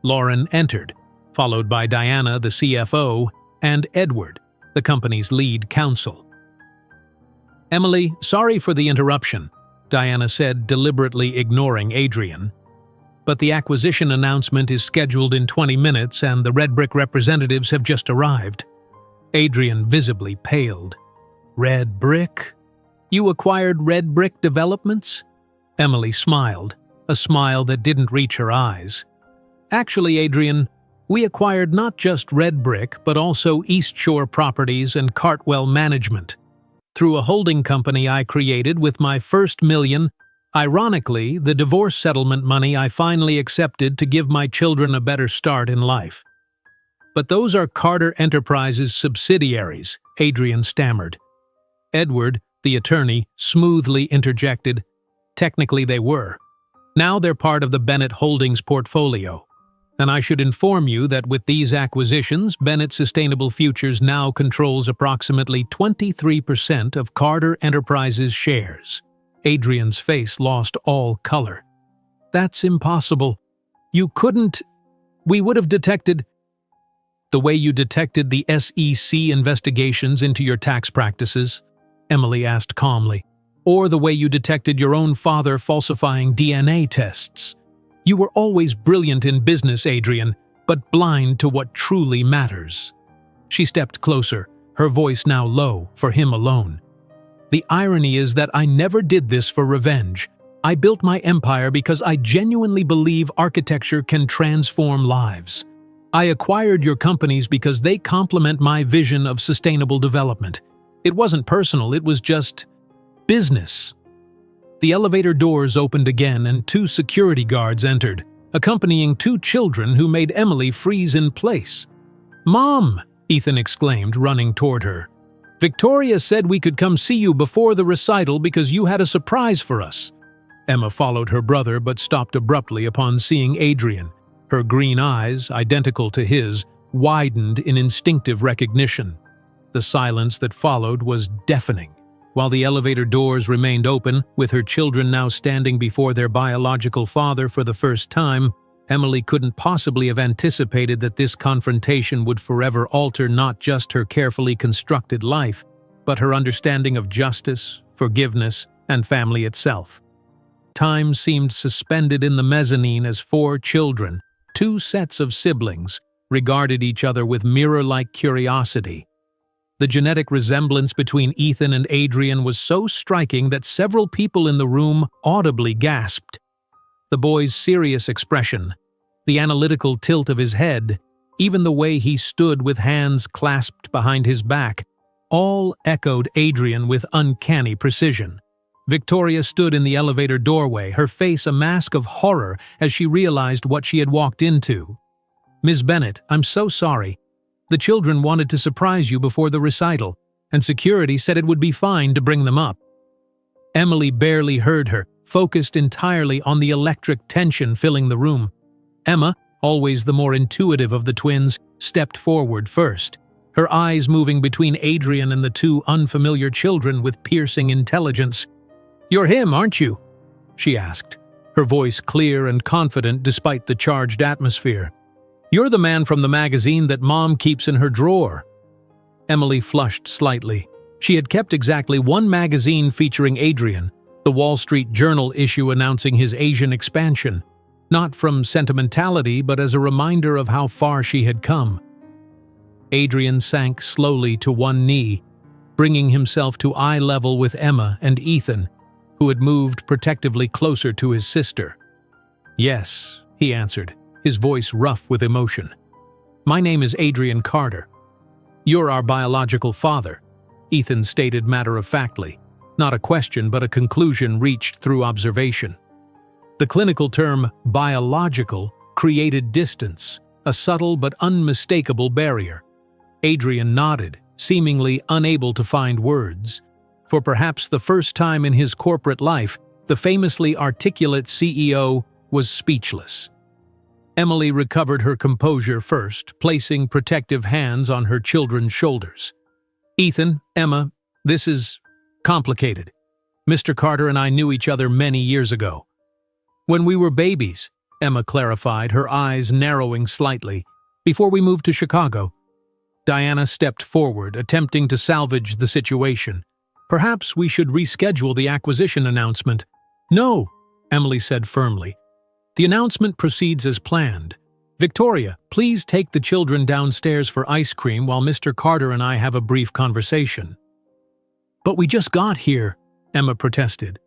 Lauren entered, followed by Diana, the CFO, and Edward, the company's lead counsel. "Emily, sorry for the interruption," Diana said, deliberately ignoring Adrian. "But the acquisition announcement is scheduled in 20 minutes and the Red Brick representatives have just arrived." Adrian visibly paled. "Red Brick? You acquired Red Brick Developments?" Emily smiled, a smile that didn't reach her eyes. "Actually, Adrian, we acquired not just Red Brick but also East Shore Properties and Cartwell Management. Through a holding company I created with my first million, ironically, the divorce settlement money I finally accepted to give my children a better start in life." "But those are Carter Enterprises subsidiaries," Adrian stammered. Edward, the attorney, smoothly interjected, "Technically they were. Now they're part of the Bennett Holdings portfolio. And I should inform you that with these acquisitions, Bennett Sustainable Futures now controls approximately 23% of Carter Enterprises shares." Adrian's face lost all color. "That's impossible. You couldn't. We would have detected—" "The way you detected the SEC investigations into your tax practices?" Emily asked calmly. "Or the way you detected your own father falsifying DNA tests? You were always brilliant in business, Adrian, but blind to what truly matters." She stepped closer, her voice now low, for him alone. "The irony is that I never did this for revenge. I built my empire because I genuinely believe architecture can transform lives. I acquired your companies because they complement my vision of sustainable development. It wasn't personal, it was just business." The elevator doors opened again and 2 security guards entered, accompanying 2 children who made Emily freeze in place. "Mom!" Ethan exclaimed, running toward her. "Victoria said we could come see you before the recital because you had a surprise for us." Emma followed her brother but stopped abruptly upon seeing Adrian. Her green eyes, identical to his, widened in instinctive recognition. The silence that followed was deafening. While the elevator doors remained open, with her children now standing before their biological father for the first time, Emily couldn't possibly have anticipated that this confrontation would forever alter not just her carefully constructed life, but her understanding of justice, forgiveness, and family itself. Time seemed suspended in the mezzanine as 4 children, 2 sets of siblings, regarded each other with mirror-like curiosity. The genetic resemblance between Ethan and Adrian was so striking that several people in the room audibly gasped. The boy's serious expression, the analytical tilt of his head, even the way he stood with hands clasped behind his back, all echoed Adrian with uncanny precision. Victoria stood in the elevator doorway, her face a mask of horror as she realized what she had walked into. "Ms. Bennett, I'm so sorry. The children wanted to surprise you before the recital, and security said it would be fine to bring them up." Emily barely heard her, focused entirely on the electric tension filling the room. "Emma, always the more intuitive of the twins, stepped forward first, her eyes moving between Adrian and the two unfamiliar children with piercing intelligence. "You're him, aren't you?" she asked, her voice clear and confident despite the charged atmosphere. "You're the man from the magazine that Mom keeps in her drawer." Emily flushed slightly. She had kept exactly one magazine featuring Adrian, the Wall Street Journal issue announcing his Asian expansion, not from sentimentality but as a reminder of how far she had come. Adrian sank slowly to one knee, bringing himself to eye level with Emma and Ethan, who had moved protectively closer to his sister. "Yes," he answered, his voice rough with emotion. "My name is Adrian Carter. You're our biological father," Ethan stated matter-of-factly, not a question but a conclusion reached through observation. The clinical term biological created distance, a subtle but unmistakable barrier. Adrian nodded, seemingly unable to find words. For perhaps the first time in his corporate life, the famously articulate CEO was speechless. Emily recovered her composure first, placing protective hands on her children's shoulders. "Ethan, Emma, this is complicated. Mr. Carter and I knew each other many years ago. When we were babies," Emma clarified, her eyes narrowing slightly, "before we moved to Chicago." Diana stepped forward, attempting to salvage the situation. "Perhaps we should reschedule the acquisition announcement." "No," Emily said firmly. "The announcement proceeds as planned. Victoria, please take the children downstairs for ice cream while Mr. Carter and I have a brief conversation." "But we just got here," Emma protested.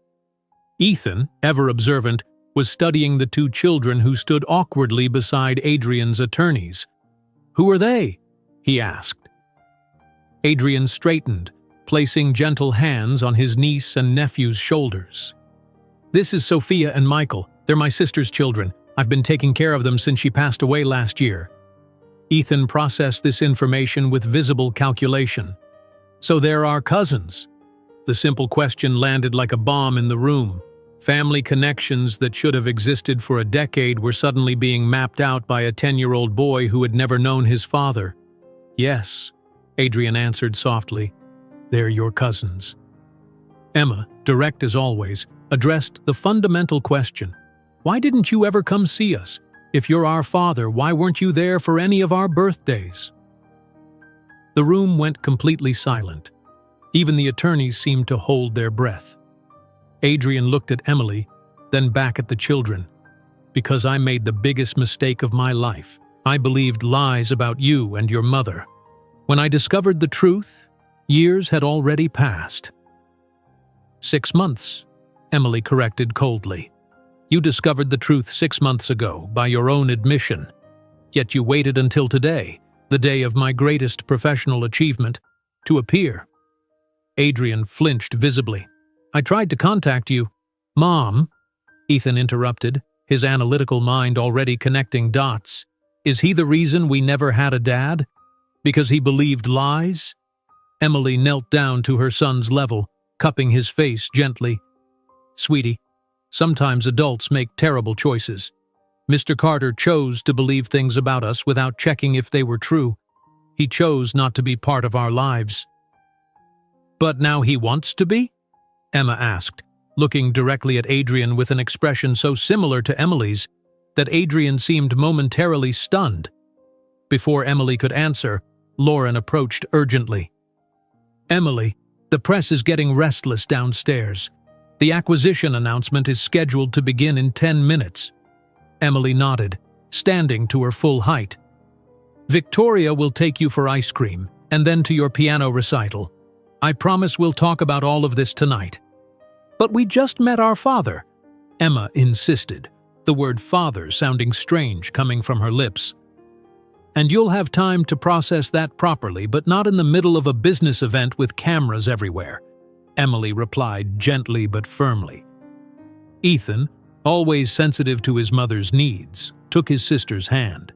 Ethan, ever observant, was studying the two children who stood awkwardly beside Adrian's attorneys. "Who are they?" he asked. Adrian straightened, placing gentle hands on his niece and nephew's shoulders. "This is Sophia and Michael. They're my sister's children. I've been taking care of them since she passed away last year." Ethan processed this information with visible calculation. "So they're our cousins?" The simple question landed like a bomb in the room. Family connections that should have existed for a decade were suddenly being mapped out by a 10-year-old boy who had never known his father. "Yes," Adrian answered softly. "They're your cousins." Emma, direct as always, addressed the fundamental question. "Why didn't you ever come see us? If you're our father, why weren't you there for any of our birthdays?" The room went completely silent. Even the attorneys seemed to hold their breath. Adrian looked at Emily, then back at the children. "Because I made the biggest mistake of my life. I believed lies about you and your mother. When I discovered the truth, years had already passed." 6 months, Emily corrected coldly. "You discovered the truth 6 months ago, by your own admission. Yet you waited until today, the day of my greatest professional achievement, to appear." Adrian flinched visibly. "I tried to contact you." "Mom," Ethan interrupted, his analytical mind already connecting dots. "Is he the reason we never had a dad? Because he believed lies?" Emily knelt down to her son's level, cupping his face gently. "Sweetie, sometimes adults make terrible choices. Mr. Carter chose to believe things about us without checking if they were true. He chose not to be part of our lives." "But now he wants to be?" Emma asked, looking directly at Adrian with an expression so similar to Emily's that Adrian seemed momentarily stunned. Before Emily could answer, Lauren approached urgently. "Emily, the press is getting restless downstairs. The acquisition announcement is scheduled to begin in 10 minutes. Emily nodded, standing to her full height. "Victoria will take you for ice cream, and then to your piano recital. I promise we'll talk about all of this tonight." "But we just met our father," Emma insisted, the word father sounding strange coming from her lips. "And you'll have time to process that properly, but not in the middle of a business event with cameras everywhere," Emily replied gently but firmly. Ethan, always sensitive to his mother's needs, took his sister's hand.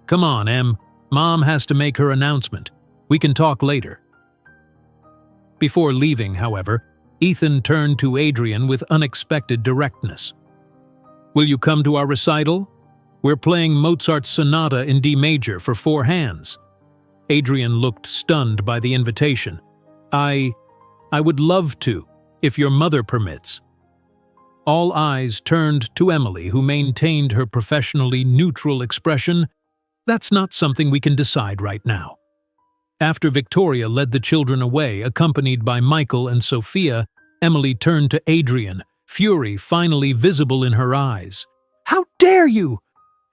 "Come on, Em. Mom has to make her announcement. We can talk later." Before leaving, however, Ethan turned to Adrian with unexpected directness. "Will you come to our recital?" We're playing Mozart's Sonata in D major for 4 hands." Adrian looked stunned by the invitation. I would love to, if your mother permits." All eyes turned to Emily, who maintained her professionally neutral expression. "That's not something we can decide right now." After Victoria led the children away, accompanied by Michael and Sophia, Emily turned to Adrian, fury finally visible in her eyes. "How dare you!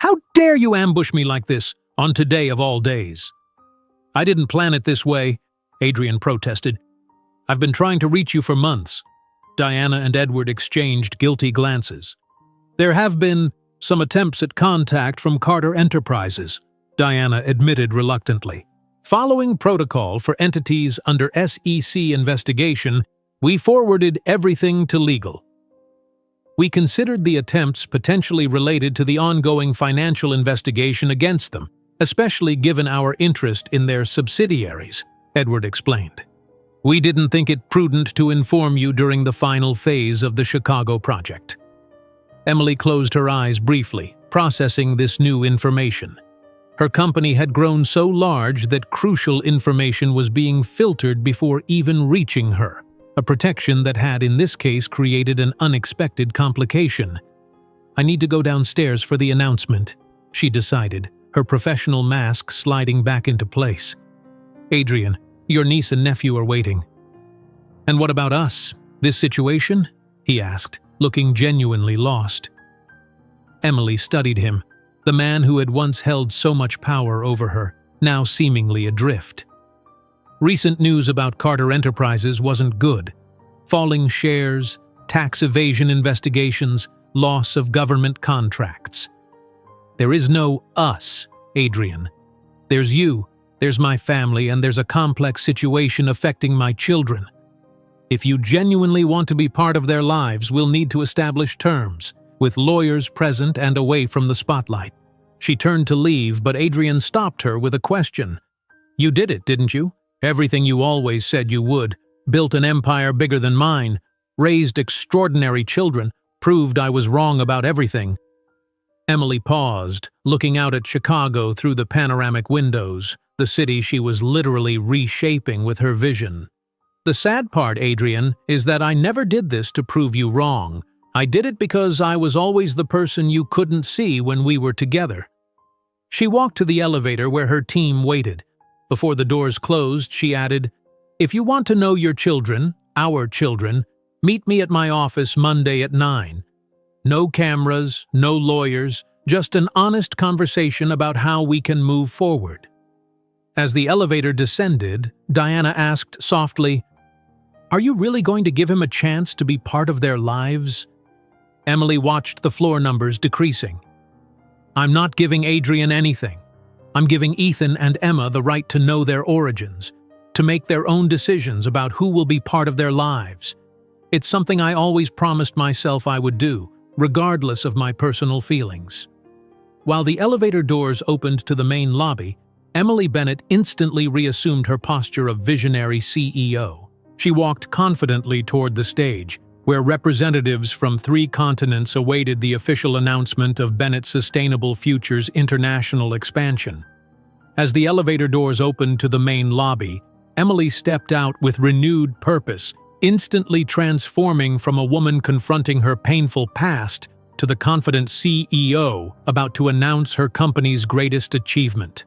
How dare you ambush me like this, on today of all days?" "I didn't plan it this way," Adrian protested. "I've been trying to reach you for months." Diana and Edward exchanged guilty glances. "There have been some attempts at contact from Carter Enterprises," Diana admitted reluctantly. "Following protocol for entities under SEC investigation, we forwarded everything to legal. We considered the attempts potentially related to the ongoing financial investigation against them, especially given our interest in their subsidiaries," Edward explained. "We didn't think it prudent to inform you during the final phase of the Chicago project." Emily closed her eyes briefly, processing this new information. Her company had grown so large that crucial information was being filtered before even reaching her, a protection that had in this case created an unexpected complication. "I need to go downstairs for the announcement," she decided, her professional mask sliding back into place. "Adrian, your niece and nephew are waiting." "And what about us? This situation?" he asked, looking genuinely lost. Emily studied him, the man who had once held so much power over her, now seemingly adrift. Recent news about Carter Enterprises wasn't good. Falling shares, tax evasion investigations, loss of government contracts. "There is no us, Adrian. There's you, there's my family, and there's a complex situation affecting my children. If you genuinely want to be part of their lives, we'll need to establish terms, with lawyers present and away from the spotlight." She turned to leave, but Adrian stopped her with a question. "You did it, didn't you? Everything you always said you would. Built an empire bigger than mine, raised extraordinary children, proved I was wrong about everything." Emily paused, looking out at Chicago through the panoramic windows, the city she was literally reshaping with her vision. "The sad part, Adrian, is that I never did this to prove you wrong. I did it because I was always the person you couldn't see when we were together." She walked to the elevator where her team waited. Before the doors closed, she added, "If you want to know your children, our children, meet me at my office Monday at 9. No cameras, no lawyers, just an honest conversation about how we can move forward." As the elevator descended, Diana asked softly, "Are you really going to give him a chance to be part of their lives?" Emily watched the floor numbers decreasing. "I'm not giving Adrian anything. I'm giving Ethan and Emma the right to know their origins, to make their own decisions about who will be part of their lives. It's something I always promised myself I would do, regardless of my personal feelings." While the elevator doors opened to the main lobby, Emily Bennett instantly reassumed her posture of visionary CEO. She walked confidently toward the stage, where representatives from 3 continents awaited the official announcement of Bennett's Sustainable Futures international expansion. As the elevator doors opened to the main lobby, Emily stepped out with renewed purpose, instantly transforming from a woman confronting her painful past to the confident CEO about to announce her company's greatest achievement.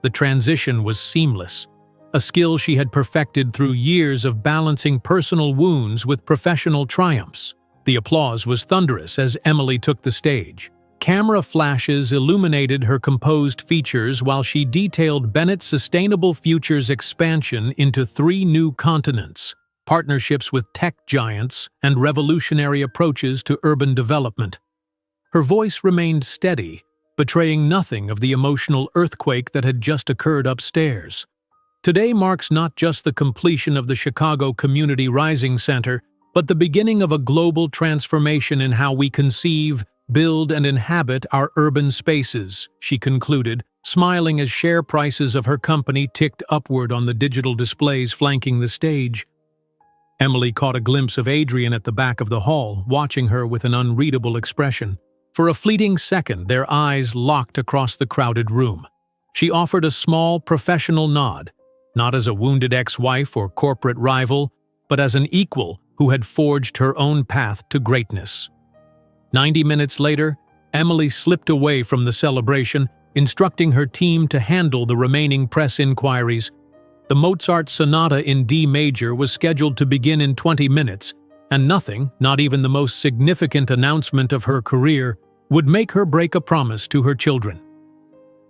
The transition was seamless, a skill she had perfected through years of balancing personal wounds with professional triumphs. The applause was thunderous as Emily took the stage. Camera flashes illuminated her composed features while she detailed Bennett's Sustainable Futures expansion into 3 new continents, partnerships with tech giants, and revolutionary approaches to urban development. Her voice remained steady, betraying nothing of the emotional earthquake that had just occurred upstairs. Today marks not just the completion of the Chicago Community Rising Center, but the beginning of a global transformation in how we conceive, build, and inhabit our urban spaces, she concluded, smiling as share prices of her company ticked upward on the digital displays flanking the stage. Emily caught a glimpse of Adrian at the back of the hall, watching her with an unreadable expression. For a fleeting second, their eyes locked across the crowded room. She offered a small, professional nod, not as a wounded ex-wife or corporate rival, but as an equal who had forged her own path to greatness. 90 minutes later, Emily slipped away from the celebration, instructing her team to handle the remaining press inquiries. The Mozart Sonata in D major was scheduled to begin in 20 minutes, and nothing, not even the most significant announcement of her career, would make her break a promise to her children.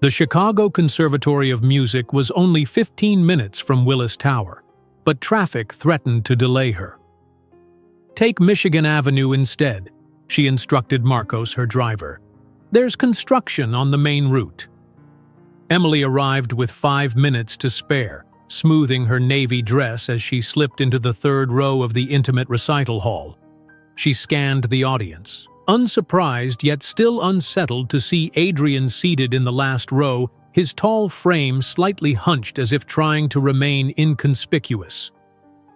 The Chicago Conservatory of Music was only 15 minutes from Willis Tower, but traffic threatened to delay her. "Take Michigan Avenue instead," she instructed Marcos, her driver. "There's construction on the main route." Emily arrived with 5 minutes to spare, smoothing her navy dress as she slipped into the third row of the intimate recital hall. She scanned the audience, unsurprised yet still unsettled to see Adrian seated in the last row, his tall frame slightly hunched as if trying to remain inconspicuous.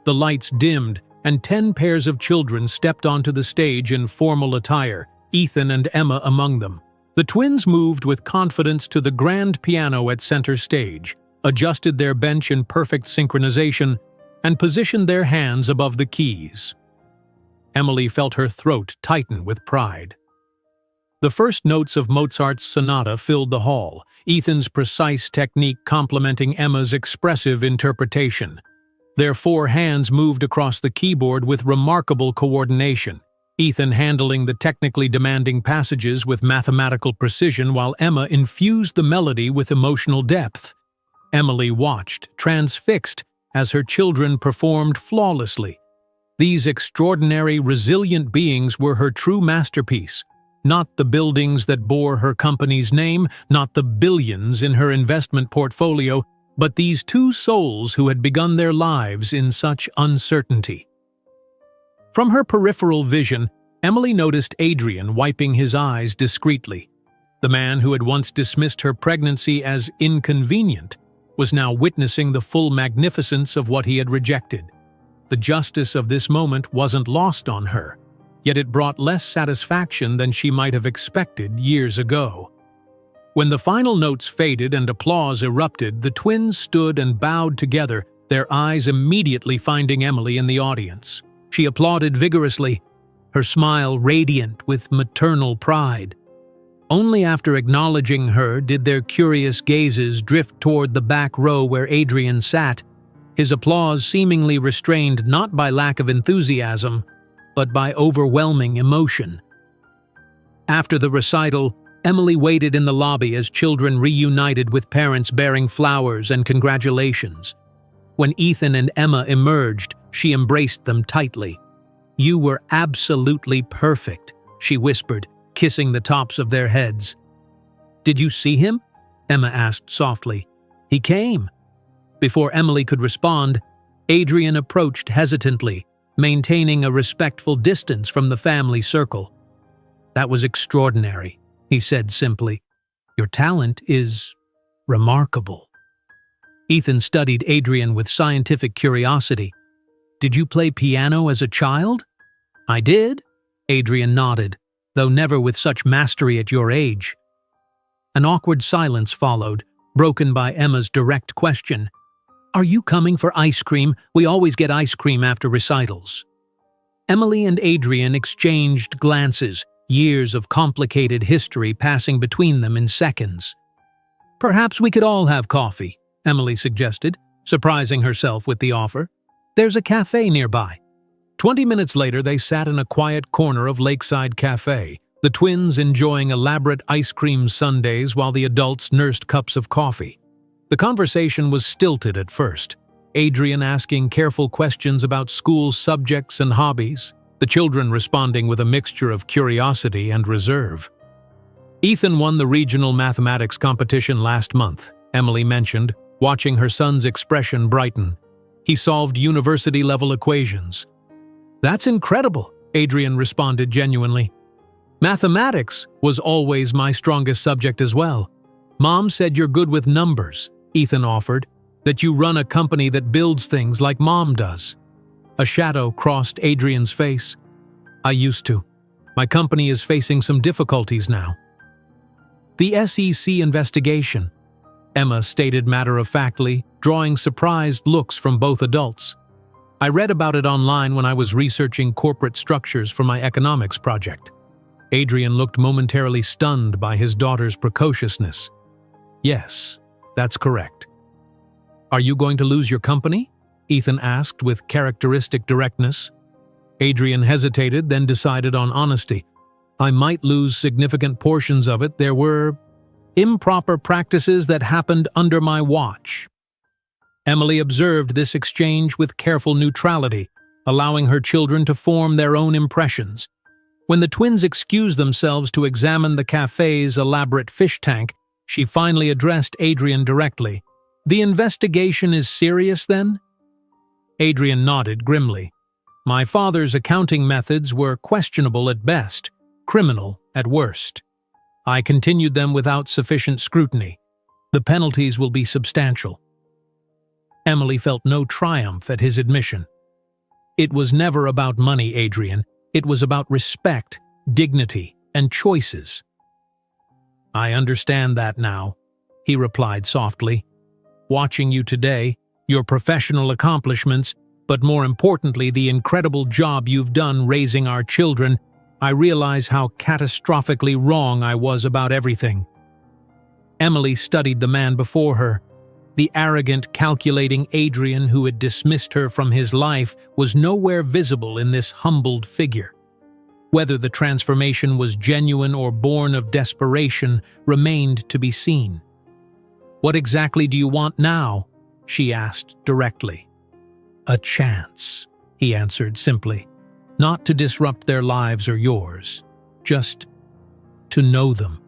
The lights dimmed, and 10 pairs of children stepped onto the stage in formal attire, Ethan and Emma among them. The twins moved with confidence to the grand piano at center stage, adjusted their bench in perfect synchronization, and positioned their hands above the keys. Emily felt her throat tighten with pride. The first notes of Mozart's sonata filled the hall, Ethan's precise technique complementing Emma's expressive interpretation. Their 4 hands moved across the keyboard with remarkable coordination, Ethan handling the technically demanding passages with mathematical precision while Emma infused the melody with emotional depth. Emily watched, transfixed, as her children performed flawlessly. These extraordinary, resilient beings were her true masterpiece, not the buildings that bore her company's name, not the billions in her investment portfolio, but these 2 souls who had begun their lives in such uncertainty. From her peripheral vision, Emily noticed Adrian wiping his eyes discreetly. The man who had once dismissed her pregnancy as inconvenient was now witnessing the full magnificence of what he had rejected. The justice of this moment wasn't lost on her, yet it brought less satisfaction than she might have expected years ago. When the final notes faded and applause erupted, the twins stood and bowed together, their eyes immediately finding Emily in the audience. She applauded vigorously, her smile radiant with maternal pride. Only after acknowledging her did their curious gazes drift toward the back row where Adrian sat, his applause seemingly restrained not by lack of enthusiasm, but by overwhelming emotion. After the recital, Emily waited in the lobby as children reunited with parents bearing flowers and congratulations. When Ethan and Emma emerged, she embraced them tightly. "You were absolutely perfect," she whispered, kissing the tops of their heads. "Did you see him?" Emma asked softly. "He came." Before Emily could respond, Adrian approached hesitantly, maintaining a respectful distance from the family circle. "That was extraordinary," he said simply. "Your talent is remarkable." Ethan studied Adrian with scientific curiosity. "Did you play piano as a child?" "I did," Adrian nodded, "though never with such mastery at your age." An awkward silence followed, broken by Emma's direct question. "Are you coming for ice cream? We always get ice cream after recitals." Emily and Adrian exchanged glances, years of complicated history passing between them in seconds. "Perhaps we could all have coffee," Emily suggested, surprising herself with the offer. "There's a cafe nearby." 20 minutes later, they sat in a quiet corner of Lakeside Cafe, the twins enjoying elaborate ice cream sundaes while the adults nursed cups of coffee. The conversation was stilted at first, Adrian asking careful questions about school subjects and hobbies, the children responding with a mixture of curiosity and reserve. "Ethan won the regional mathematics competition last month," Emily mentioned, watching her son's expression brighten. "He solved university-level equations." "That's incredible," Adrian responded genuinely. "Mathematics was always my strongest subject as well. Mom said you're good with numbers," Ethan offered, "that you run a company that builds things like Mom does." A shadow crossed Adrian's face. "I used to, My company is facing some difficulties now. The SEC investigation, Emma stated matter-of-factly, drawing surprised looks from both adults. I read about it online when I was researching corporate structures for my economics project. Adrian looked momentarily stunned by his daughter's precociousness. Yes, that's correct. Are you going to lose your company? Ethan asked with characteristic directness. Adrian hesitated, then decided on honesty. I might lose significant portions of it. There were improper practices that happened under my watch. Emily observed this exchange with careful neutrality, allowing her children to form their own impressions. When the twins excused themselves to examine the cafe's elaborate fish tank, she finally addressed Adrian directly. The investigation is serious, then? Adrian nodded grimly. My father's accounting methods were questionable at best, criminal at worst. I continued them without sufficient scrutiny. The penalties will be substantial. Emily felt no triumph at his admission. It was never about money, Adrian. It was about respect, dignity, and choices. I understand that now, he replied softly. Watching you today, your professional accomplishments, but more importantly, the incredible job you've done raising our children, I realize how catastrophically wrong I was about everything. Emily studied the man before her. The arrogant, calculating Adrian who had dismissed her from his life was nowhere visible in this humbled figure. Whether the transformation was genuine or born of desperation remained to be seen. What exactly do you want now? She asked directly. A chance, he answered simply. Not to disrupt their lives or yours, just to know them,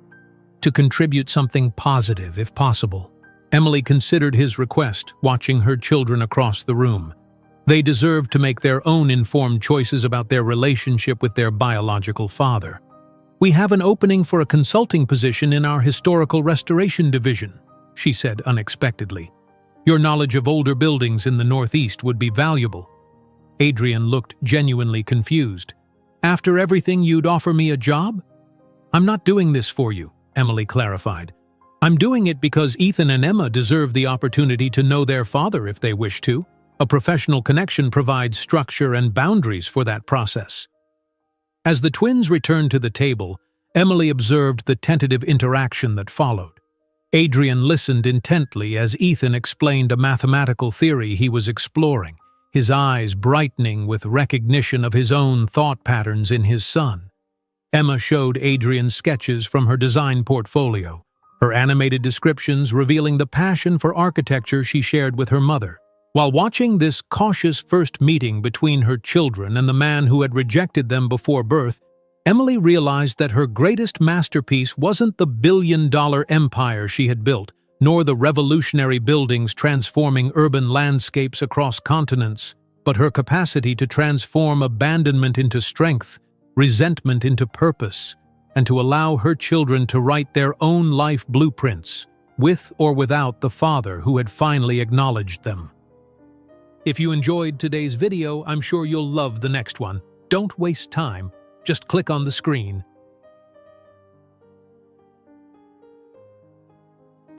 to contribute something positive if possible. Emily considered his request, watching her children across the room. They deserved to make their own informed choices about their relationship with their biological father. We have an opening for a consulting position in our historical restoration division, she said unexpectedly. Your knowledge of older buildings in the Northeast would be valuable. Adrian looked genuinely confused. After everything, you'd offer me a job? I'm not doing this for you, Emily clarified. I'm doing it because Ethan and Emma deserve the opportunity to know their father if they wish to. A professional connection provides structure and boundaries for that process. As the twins returned to the table, Emily observed the tentative interaction that followed. Adrian listened intently as Ethan explained a mathematical theory he was exploring, his eyes brightening with recognition of his own thought patterns in his son. Emma showed Adrian sketches from her design portfolio, her animated descriptions revealing the passion for architecture she shared with her mother. While watching this cautious first meeting between her children and the man who had rejected them before birth, Emily realized that her greatest masterpiece wasn't the billion-dollar empire she had built, nor the revolutionary buildings transforming urban landscapes across continents, but her capacity to transform abandonment into strength, resentment into purpose, and to allow her children to write their own life blueprints, with or without the father who had finally acknowledged them. If you enjoyed today's video, I'm sure you'll love the next one. Don't waste time. Just click on the screen.